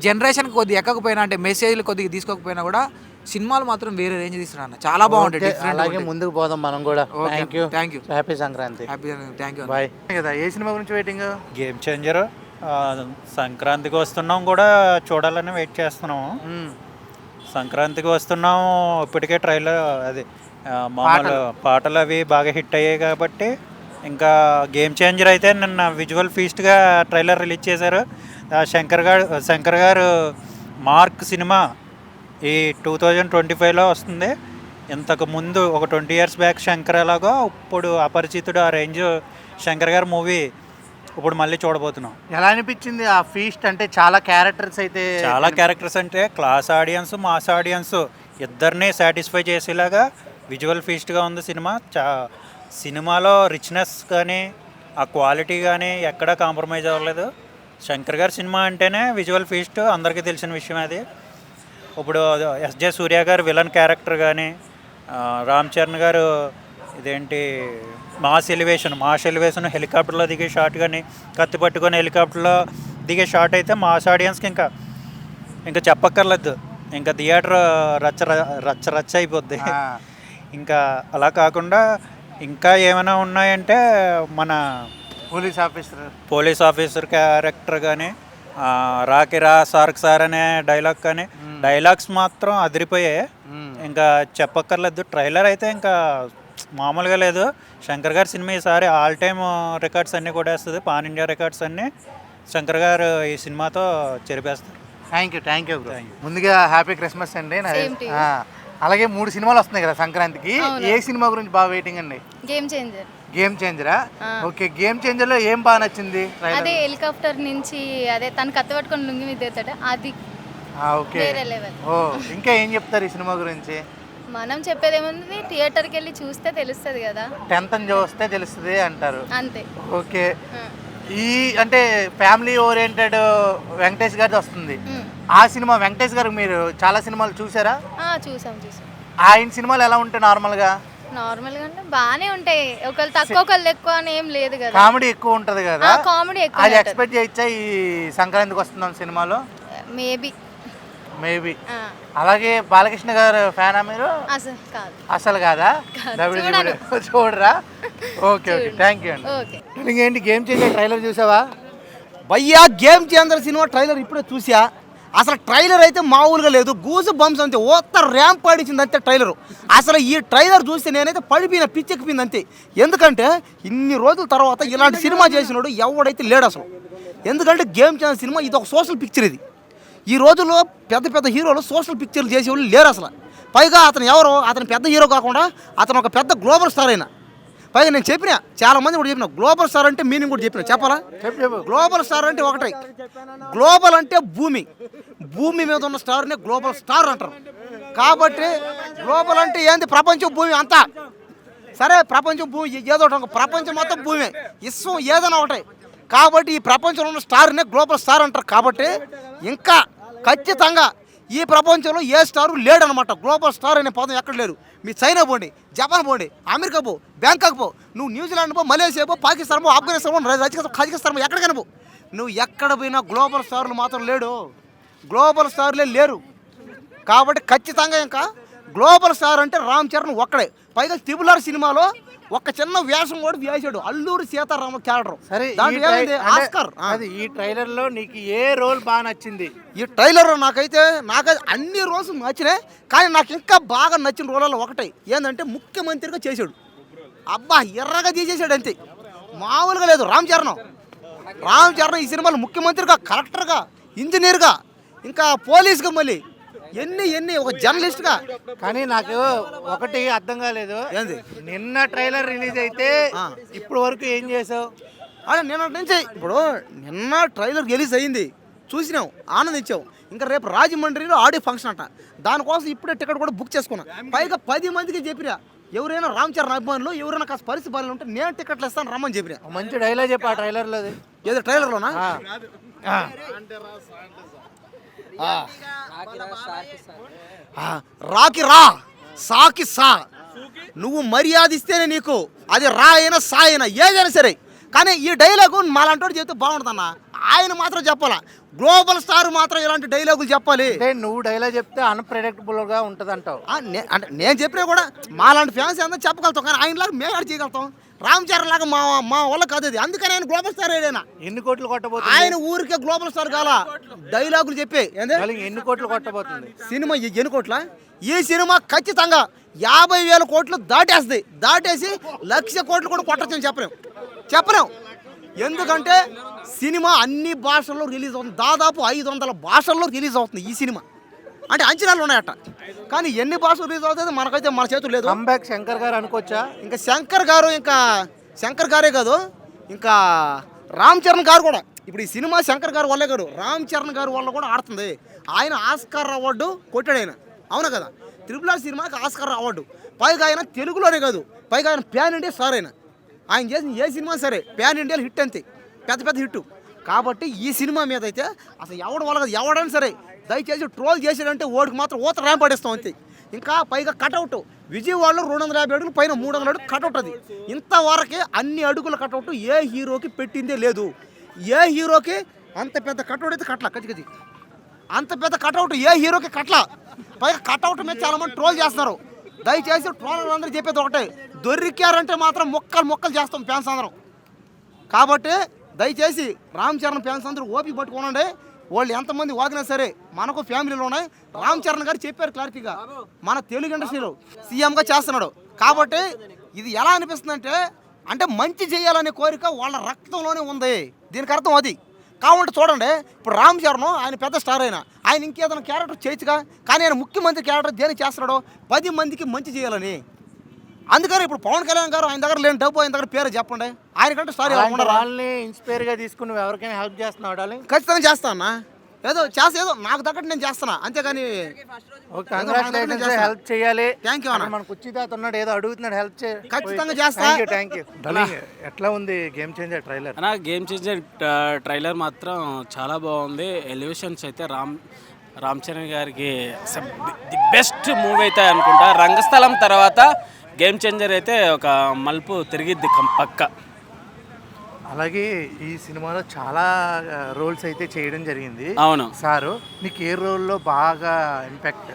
జనరేషన్కి కొద్దిగా ఎక్కకపోయినా, అంటే మెసేజ్లు కొద్దిగా తీసుకోకపోయినా కూడా సినిమాలు మాత్రం వేరే రేంజ్ తీస్తున్నాడు అన్న, చాలా బాగుంటాయి. ఓకే, different అలాగే ఉంటాయి. ముందుకు పోదాం మనం కూడా. Okay, thank you. Happy Sankranti. Happy thank you. Bye. కదా ఏ సినిమా గురించి వెయిటింగ్? Game changer. సంక్రాంతికి వస్తున్నాం కూడా చూడాలని వెయిట్ చేస్తున్నాము. సంక్రాంతికి వస్తున్నాము, ఇప్పటికే ట్రైలర్ అది మామూలు పాటలు అవి బాగా హిట్ అయ్యాయి కాబట్టి ఇంకా గేమ్ చేంజర్ అయితే నిన్న విజువల్ ఫీస్ట్గా ట్రైలర్ రిలీజ్ చేశారు. శంకర్ గారు మార్క్ సినిమా ఈ 2025లో వస్తుంది. ఇంతకు ముందు ఒక 20 years బ్యాక్ శంకర్ ఎలాగో ఇప్పుడు అపరిచితుడు ఆ రేంజ్ శంకర్ గారు మూవీ ఇప్పుడు మళ్ళీ చూడబోతున్నాం. ఎలా అనిపించింది ఆ ఫీస్ట్? అంటే చాలా క్యారెక్టర్స్ అయితే చాలా క్యారెక్టర్స్ అంటే క్లాస్ ఆడియన్స్ మాస్ ఆడియన్స్ ఇద్దరిని సాటిస్ఫై చేసేలాగా విజువల్ ఫీస్ట్గా ఉంది సినిమా. సినిమాలో రిచ్నెస్ కానీ ఆ క్వాలిటీ కానీ ఎక్కడా కాంప్రమైజ్ అవ్వలేదు. శంకర్ గారి సినిమా అంటేనే విజువల్ ఫీస్ట్, అందరికీ తెలిసిన విషయం అది. ఇప్పుడు ఎస్జే సూర్య గారు విలన్ క్యారెక్టర్ కానీ, రామ్ చరణ్ గారు ఇదేంటి మాస్ ఎలివేషన్ హెలికాప్టర్లో దిగే షాట్ కానీ, కత్తి పట్టుకొని హెలికాప్టర్లో దిగే షాట్ అయితే మాస్ ఆడియన్స్కి ఇంకా చెప్పక్కర్లేదు. ఇంకా థియేటర్ రచ్చ అయిపోద్ది. ఇంకా అలా కాకుండా ఇంకా ఏమైనా ఉన్నాయంటే మన పోలీస్ ఆఫీసర్ క్యారెక్టర్ కానీ, రాకిరా సార్క్ సార్ అనే డైలాగ్ కానీ, డైలాగ్స్ మాత్రం అదిరిపోయాయి. ఇంకా చెప్పక్కర్లేదు. ట్రైలర్ అయితే ఇంకా మామూలుగా లేదు. శంకర్ గారి సినిమా ఈసారి ఆల్ టైమ్ రికార్డ్స్ అన్నీ కూడా వేస్తుంది. పాన్ ఇండియా రికార్డ్స్ అన్నీ శంకర్ గారు ఈ సినిమాతో చెరిపేస్తారు. Thank you. ముందుగా హ్యాపీ క్రిస్మస్ అండి. అలాగే 3 సినిమాలు వస్తున్నాయి కదా సంక్రాంతికి. ఏ సినిమా గురించి బాగా వెయిటింగ్ అండి? గేమ్ చేంజరా? ఓకే, గేమ్ చేంజర్ లో ఏం బాగా నచ్చింది? అదే హెలికాప్టర్ నుంచి అదే తను కత్తి పట్టుకొని లుంగి మీద ఎత్తాడు అది. ఓకే, ఇంకా ఏం చెప్తారు ఈ సినిమా గురించి? మనం చెప్పేది ఏముంది, థియేటర్కి వెళ్ళి చూస్తే తెలుస్తుంది కదా. 10th చూస్తే తెలుస్తుంది అంటారు. అంతే. ఓకే, ఈ అంటే ఫ్యామిలీ ఓరియంటెడ్ వెంకటేష్ గారిది వస్తుంది. ఆ సినిమా వెంకటేష్ గారు మీరు చాలా సినిమాలు చూసారా? చూసాం. ఆయన సినిమాలు ఎలా ఉంటాయి నార్మల్గా అంటే బాగానే ఉంటాయి. ఒకళ్ళు తక్కువ ఒకళ్ళు ఎక్కువ అని ఏం లేదు కదా. కామెడీ ఎక్కువ ఉంటది కదా. కామెడీ ఎక్కువ. అది ఎక్స్పెక్ట్ చేయొచ్చా ఈ సంక్రాంతికి వస్తున్నాం సినిమాలో? మేబీ. అలాగే బాలకృష్ణ గారు ఫ్యానా మీరు? అసలు కాదా? చూడరా? ఓకే, థ్యాంక్ యూ అండి. ఇంకేంటి గేమ్ చేంజర్ ట్రైలర్ చూసావా? భయ్యా గేమ్ చేంజర్ సినిమా ట్రైలర్ ఇప్పుడే చూసా. అసలు ట్రైలర్ అయితే మామూలుగా లేదు. గూజు బంప్స్ అంతే, ఓత్త ర్యాంప్ పాడించింది అంతే ట్రైలరు. అసలు ఈ ట్రైలర్ చూస్తే నేనైతే పడిపోయిన పిచ్చెక్కిపోయింది అంతే. ఎందుకంటే ఇన్ని రోజుల తర్వాత ఇలాంటి సినిమా చేసినాడు ఎవడైతే లేడు అసలు. ఎందుకంటే గేమ్ చేంజర్ సినిమా ఇది ఒక సోషల్ పిక్చర్. ఇది ఈ రోజుల్లో పెద్ద హీరోలు సోషల్ పిక్చర్లు చేసేవాళ్ళు లేరు అసలు. పైగా అతను పెద్ద హీరో కాకుండా అతను ఒక పెద్ద గ్లోబల్ స్టార్ అయినా. పైగా నేను చెప్పిన చాలా మంది కూడా చెప్పిన గ్లోబల్ స్టార్ అంటే మీనింగ్ కూడా చెప్పాలా? గ్లోబల్ స్టార్ అంటే ఒకటే, గ్లోబల్ అంటే భూమి మీద ఉన్న స్టార్నే గ్లోబల్ స్టార్ అంటారు. కాబట్టి గ్లోబల్ అంటే ఏంది? ప్రపంచం భూమి అంతా. సరే, ప్రపంచం భూమి ఏదో ఒకటి, ప్రపంచం మొత్తం భూమి, విశ్వం ఏదైనా ఒకటే. కాబట్టి ఈ ప్రపంచంలో ఉన్న స్టార్నే గ్లోబల్ స్టార్ అంటారు. కాబట్టి ఇంకా ఖచ్చితంగా ఈ ప్రపంచంలో ఏ స్టారు లేడనమాట. గ్లోబల్ స్టార్ అనే పదం ఎక్కడ లేరు. మీ చైనా పోండి, జపాన్ పోండి, అమెరికా పో, బ్యాంకాక్ పో, నువ్వు న్యూజిలాండ్ పో, మలేషియా పో, పాకిస్తాన్ పో, ఆఫ్ఘనిస్తాన్ పో, కజకిస్తాన్ పో, ఎక్కడికైనా పో, నువ్వు ఎక్కడ పోయినా గ్లోబల్ స్టార్లు మాత్రం లేడు. గ్లోబల్ స్టార్లే లేరు. కాబట్టి ఖచ్చితంగా ఇంకా గ్లోబల్ స్టార్ అంటే రామ్ చరణ్ ఒక్కడే. పైగా త్రిబుల్ సినిమాలో ఒక చిన్న వేషం కూడా వేసాడు, అల్లూరి సీతారామ క్యారెక్టర్. సరే, ఆస్కార్. ఈ ట్రైలర్ లో నీకు ఏ రోల్ బాగా నచ్చింది? ఈ ట్రైలర్ నాకైతే అన్ని రోజులు నచ్చినాయి, కానీ నాకు ఇంకా బాగా నచ్చిన రోలలో ఒకటే ఏంటంటే ముఖ్యమంత్రిగా చేశాడు. అబ్బా ఎర్రగా చేసేసాడు అంతే, మామూలుగా లేదు. రామ్ చరణ్ ఈ సినిమాలో ముఖ్యమంత్రిగా, కలెక్టర్గా, ఇంజనీర్గా, ఇంకా పోలీస్గా, మళ్ళీ ఎన్ని ఒక జర్నలిస్ట్గా. కానీ నాకు ఒకటి అర్థం కాలేదు, నిన్న ట్రైలర్ రిలీజ్ అయితే ఇప్పుడు వరకు ఏం చేసావు? అదే నిన్న నుంచి నిన్న ట్రైలర్ రిలీజ్ అయ్యింది, చూసినాం, ఆనందించాం. ఇంకా రేపు రాజమండ్రిలో ఆడియో ఫంక్షన్ అంట, దానికోసం ఇప్పుడే టికెట్ కూడా బుక్ చేసుకున్నా. పైగా 10 మందికి చెప్పినా, ఎవరైనా రామ్ చరణ్ అభిమానులు ఎవరైనా కాస్త పరిస్థితి ఉంటే నేను టికెట్లు ఇస్తాను రమ్మని చెప్పినా. మంచి డైలాగ్ చెప్పా ట్రైలర్లో. ఏదో ట్రైలర్లోనా? రాకి రా, సాకి సా. నువ్వు మర్యాద ఇస్తేనే నీకు అది రా అయినా సా అయినా ఏదైనా సరే. కానీ ఈ డైలాగు మాలాంటి చెప్తే బాగుంటుందన్న. ఆయన మాత్రం చెప్పాలా. గ్లోబల్ స్టార్ మాత్రం ఇలాంటి డైలాగులు చెప్పాలి. అంటే నువ్వు డైలాగ్ చెప్తే అన్ప్రెడిక్టబుల్గా ఉంటుంది అంటావు. అంటే నేను చెప్పినా కూడా మాలాంటి ఫ్యాన్స్ ఏమన్నా చెప్పగలుగుతాం, కానీ ఆయనలాగా మేము ఆడ చేయగలుగుతాం. రామ్ చరణ్ లాగా మా వల్ల కాదు అది. అందుకని ఆయన గ్లోబల్ స్టార్ ఏదైనా. ఎన్ని కోట్లు కొట్టబోతుంది ఆయన ఊరికే గ్లోబల్ స్టార్ కాల, డైలాగులు చెప్పే. ఎన్ని కోట్లు కొట్టబోతుంది సినిమా ఎన్ని కోట్ల? ఈ సినిమా ఖచ్చితంగా 50,000 కోట్లు దాటేస్తుంది. దాటేసి 1,00,000 కోట్లు కూడా కొట్టచ్చని చెప్పలేం. ఎందుకంటే సినిమా అన్ని భాషల్లో రిలీజ్ అవుతుంది. దాదాపు 500 భాషల్లో రిలీజ్ అవుతుంది ఈ సినిమా. అంటే అంచనాలు ఉన్నాయట, కానీ ఎన్ని భాషలు రిలీజ్ అవుతుంది మనకైతే మన చేతులు లేదు. కంబ్యాక్ శంకర్ గారు అనుకోవచ్చా? ఇంకా శంకర్ గారే కాదు, ఇంకా రామ్ చరణ్ గారు కూడా. ఇప్పుడు ఈ సినిమా శంకర్ గారు వల్లే కాదు, రామ్ చరణ్ గారు వల్ల కూడా ఆడుతుంది. ఆయన ఆస్కార్ అవార్డు కొట్టాడు ఆయన, అవునా కదా? RRR సినిమాకి ఆస్కార్ అవార్డు. పైగా ఆయన తెలుగులోనే కాదు, పైగా ఆయన ప్యాన్ ఇండియా స్టార్. ఆయన చేసిన ఏ సినిమా సరే ప్యాన్ ఇండియాలో హిట్ అంతే, పెద్ద హిట్. కాబట్టి ఈ సినిమా మీద అయితే అసలు ఎవడైనా సరే దయచేసి ట్రోల్ చేసాడంటే ఓడికి మాత్రం ఊత ర్యాంప్ పడేస్తాం అంతే. ఇంకా పైగా కటౌట్ విజయవాడలో 250 అడుగులు పైన 300 అడుగు కటౌట్. అది ఇంతవరకే అన్ని అడుగుల కటౌట్ ఏ హీరోకి పెట్టిందే లేదు. ఏ హీరోకి అంత పెద్ద కటౌట్ అయితే కట్ల అంత పెద్ద కటౌట్ ఏ హీరోకి కట్ల. పైగా కటౌట్ మీద చాలా మంది ట్రోల్ చేస్తున్నారు. దయచేసి ట్రోలర్ అందరూ చెప్పేది ఒకటే, దొరికారంటే మాత్రం మొక్కలు చేస్తాం ఫ్యాన్స్ అందరం. కాబట్టి దయచేసి రామ్ చరణ్ ఫ్యాన్స్ అందరూ ఓపిక పట్టుకోనండి. వాళ్ళు ఎంతమంది వాగినా సరే మనకు ఫ్యామిలీలో ఉన్నాయి. రామ్ చరణ్ గారు చెప్పారు క్లారిటీగా, మన తెలుగు ఇండస్ట్రీలో సీఎంగా చేస్తున్నాడు. కాబట్టి ఇది ఎలా అనిపిస్తుంది అంటే మంచి చేయాలనే కోరిక వాళ్ళ రక్తంలోనే ఉంది. దీనికి అర్థం అది. కావాలంటే చూడండి, ఇప్పుడు రామ్ చరణ్ ఆయన పెద్ద స్టార్ ఆయన ఇంకేదైనా క్యారెక్టర్ చేయొచ్చుగా, కానీ ఆయన ముఖ్యమంత్రి క్యారెక్టర్ దేనికి చేస్తున్నాడో 10 మందికి మంచి చేయాలని. అందుకని ఇప్పుడు పవన్ కళ్యాణ్ గారు ఆయన దగ్గర లేని డబ్బు, ఆయన దగ్గర పేరు చెప్పండి. ఆయనకంటే స్టార్ వాళ్ళని ఇన్స్పైర్గా తీసుకుని ఎవరికైనా హెల్ప్ చేస్తున్నావు? ఖచ్చితంగా చేస్తా అన్న. ఏదో నాకు తగ్గట్టు నేను చేస్తున్నా, అంతేగాని హెల్ప్ చేయాలి. థ్యాంక్ యూ అన్న. మన కుర్చీదాత ఉన్నాడు, ఏదో అడుగుతున్నాడు, హెల్ప్ చేయాలి. ఖచ్చితంగా చేస్తా. Thank you. ఎట్లా ఉంది game changer trailer? Game changer trailer మాత్రం చాలా బాగుంది. ఎలివేషన్స్ అయితే రామ్ చరణ్ గారికి ది బెస్ట్ మూవీ అయితే అనుకుంటా. రంగస్థలం తర్వాత గేమ్ చేంజర్ అయితే ఒక మలుపు తిరిగిద్ది పక్క. అలాగే ఈ సినిమాలో చాలా రోల్స్ అయితే చేయడం జరిగింది. అవును సారు, నీకు ఏ రోల్లో బాగా ఇంపాక్ట్?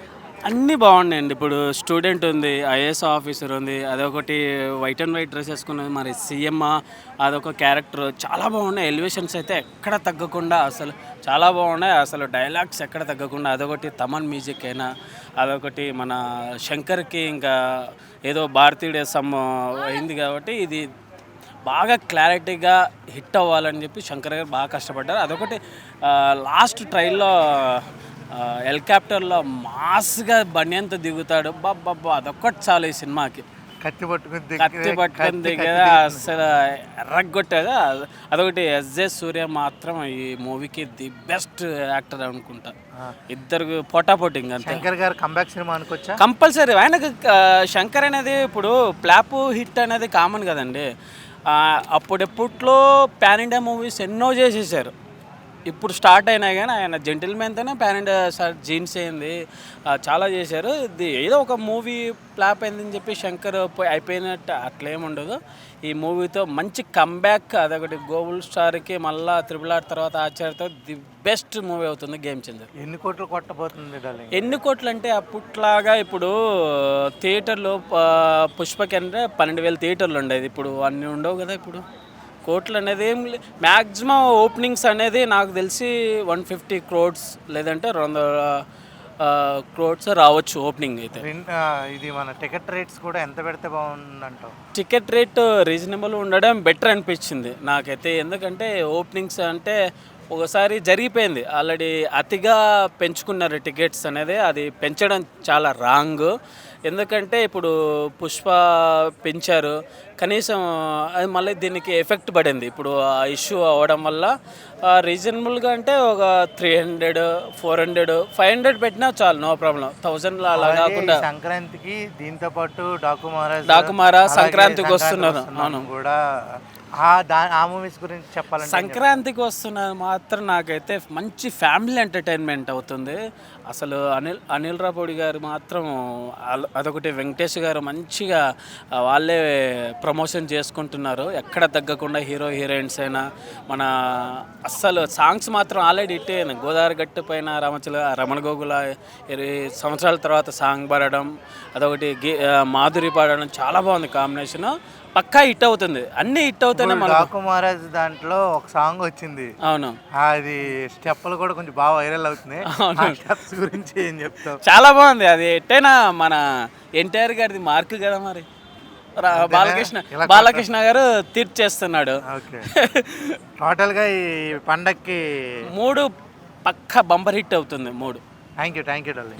అన్నీ బాగున్నాయండి. ఇప్పుడు స్టూడెంట్ ఉంది, ఐఏఎస్ ఆఫీసర్ ఉంది, అదొకటి వైట్ అండ్ వైట్ డ్రెస్ వేసుకున్నది మరి సీఎం, అదొక క్యారెక్టర్. చాలా బాగున్నాయి. ఎలివేషన్స్ అయితే ఎక్కడ తగ్గకుండా అసలు చాలా బాగున్నాయి. అసలు డైలాగ్స్ ఎక్కడ తగ్గకుండా, అదొకటి తమన్ మ్యూజిక్ అయినా, అదొకటి మన శంకర్కి ఇంకా ఏదో భారతీయుడే సమ్ అయింది కాబట్టి ఇది బాగా క్లారిటీగా హిట్ అవ్వాలని చెప్పి శంకర్ గారు బాగా కష్టపడ్డారు. అదొకటి లాస్ట్ ట్రైల్లో హెలికాప్టర్లో మాస్గా బన్యంతో దిగుతాడు. బాబా అదొక్కటి చాలు ఈ సినిమాకి. కత్తి పట్టుకుంది కదా అసలు ఎర్రగొట్టేదా. అదొకటి ఎస్జే సూర్య మాత్రం ఈ మూవీకి ది బెస్ట్ యాక్టర్ అనుకుంటా. ఇద్దరు పోటాపోటింగ్ అంతే. శంకర్ గారు కంబ్యాక్ సినిమా అనుకోవచ్చా? కంపల్సరీ. ఆయనకు శంకర్ అనేది ఇప్పుడు ప్లాప్ హిట్ అనేది కామన్ కదండి. అప్పుడెప్పట్లో పాన్ ఇండియా మూవీస్ ఎన్నో చేసేసారు. ఇప్పుడు స్టార్ట్ అయినాయి కానీ ఆయన జెంటిల్మెన్తోనే పాన్ ఇండియా జీన్స్ అయింది, చాలా చేశారు. ఇది ఏదో ఒక మూవీ ఫ్లాప్ అయిందని చెప్పి శంకర్ అయిపోయినట్టు అట్లేముండదు. ఈ మూవీతో మంచి కంబ్యాక్. అదొకటి గోల్డ్ స్టార్కి మళ్ళీ RRR తర్వాత ఆచార్యతో ది బెస్ట్ మూవీ అవుతుంది గేమ్ చేంజర్. ఎన్ని కోట్లు కొట్టబోతుంది? ఎన్ని కోట్లు అంటే అప్పట్లాగా ఇప్పుడు థియేటర్లో పుష్పకి అంటే 12,000 థియేటర్లు ఉండేది, ఇప్పుడు అన్నీ ఉండవు కదా. ఇప్పుడు కోట్లు అనేది ఏం మ్యాక్సిమం ఓపెనింగ్స్ అనేది నాకు తెలిసి 150 crores లేదంటే 200 crores రావచ్చు ఓపెనింగ్ అయితే. ఇది మన టికెట్ రేట్స్ కూడా ఎంత పెడితే బాగుందంటావు? టికెట్ రేట్ రీజనబుల్ ఉండడం బెటర్ అనిపించింది నాకైతే. ఎందుకంటే ఓపెనింగ్స్ అంటే ఒకసారి జరిగిపోయింది ఆల్రెడీ, అతిగా పెంచుకున్నారు టికెట్స్ అనేది. అది పెంచడం చాలా రాంగ్. ఎందుకంటే ఇప్పుడు పుష్ప పెంచారు, కనీసం అది మళ్ళీ దీనికి ఎఫెక్ట్ పడింది ఇప్పుడు ఆ ఇష్యూ అవ్వడం వల్ల. రీజనబుల్గా అంటే ఒక 300, 400, 500 పెట్టినా చాలు, నో ప్రాబ్లం. 1000 అలా కాకుండా సంక్రాంతికి దీంతో పాటు డాకుమారా సంక్రాంతికి వస్తున్నారు. అవును కూడా ఆ మూవీస్ గురించి చెప్పాలంటే సంక్రాంతికి వస్తున్నది మాత్రం నాకైతే మంచి ఫ్యామిలీ ఎంటర్టైన్మెంట్ అవుతుంది. అసలు అనిల్ రాపూడి గారు మాత్రం అదొకటి వెంకటేష్ గారు మంచిగా వాళ్ళే ప్రమోషన్ చేసుకుంటున్నారు, ఎక్కడ తగ్గకుండా హీరో హీరోయిన్స్ అయినా మన అస్సలు సాంగ్స్ మాత్రం ఆల్రెడీ హిట్ అయినాయి. గోదావరి గట్టు పైన రమణ గోగుల 20 సంవత్సరాల తర్వాత సాంగ్ పాడడం, అదొకటి మాధురి పాడడం చాలా బాగుంది కాంబినేషన్. పక్కా హిట్ అవుతుంది, అన్ని హిట్ అవుతాయి. మన డాకు మహారాజ్ దాంట్లో ఒక సాంగ్ వచ్చింది, అవును, అది స్టెప్పులు కూడా కొంచెం బాగా వైరల్ అవుతున్నాయి. ఆ స్టెప్స్ గురించి ఏం చెప్తావు? చాలా బాగుంది, అది ఎట్టైనా మన ఎన్టీఆర్ గారిది మార్క్ కదా మరి. బాలకృష్ణ గారు తీర్చేస్తున్నాడు. టోటల్గా ఈ పండక్కి 3 పక్కా బంపర్ హిట్ అవుతుంది. 3. Thank you darling.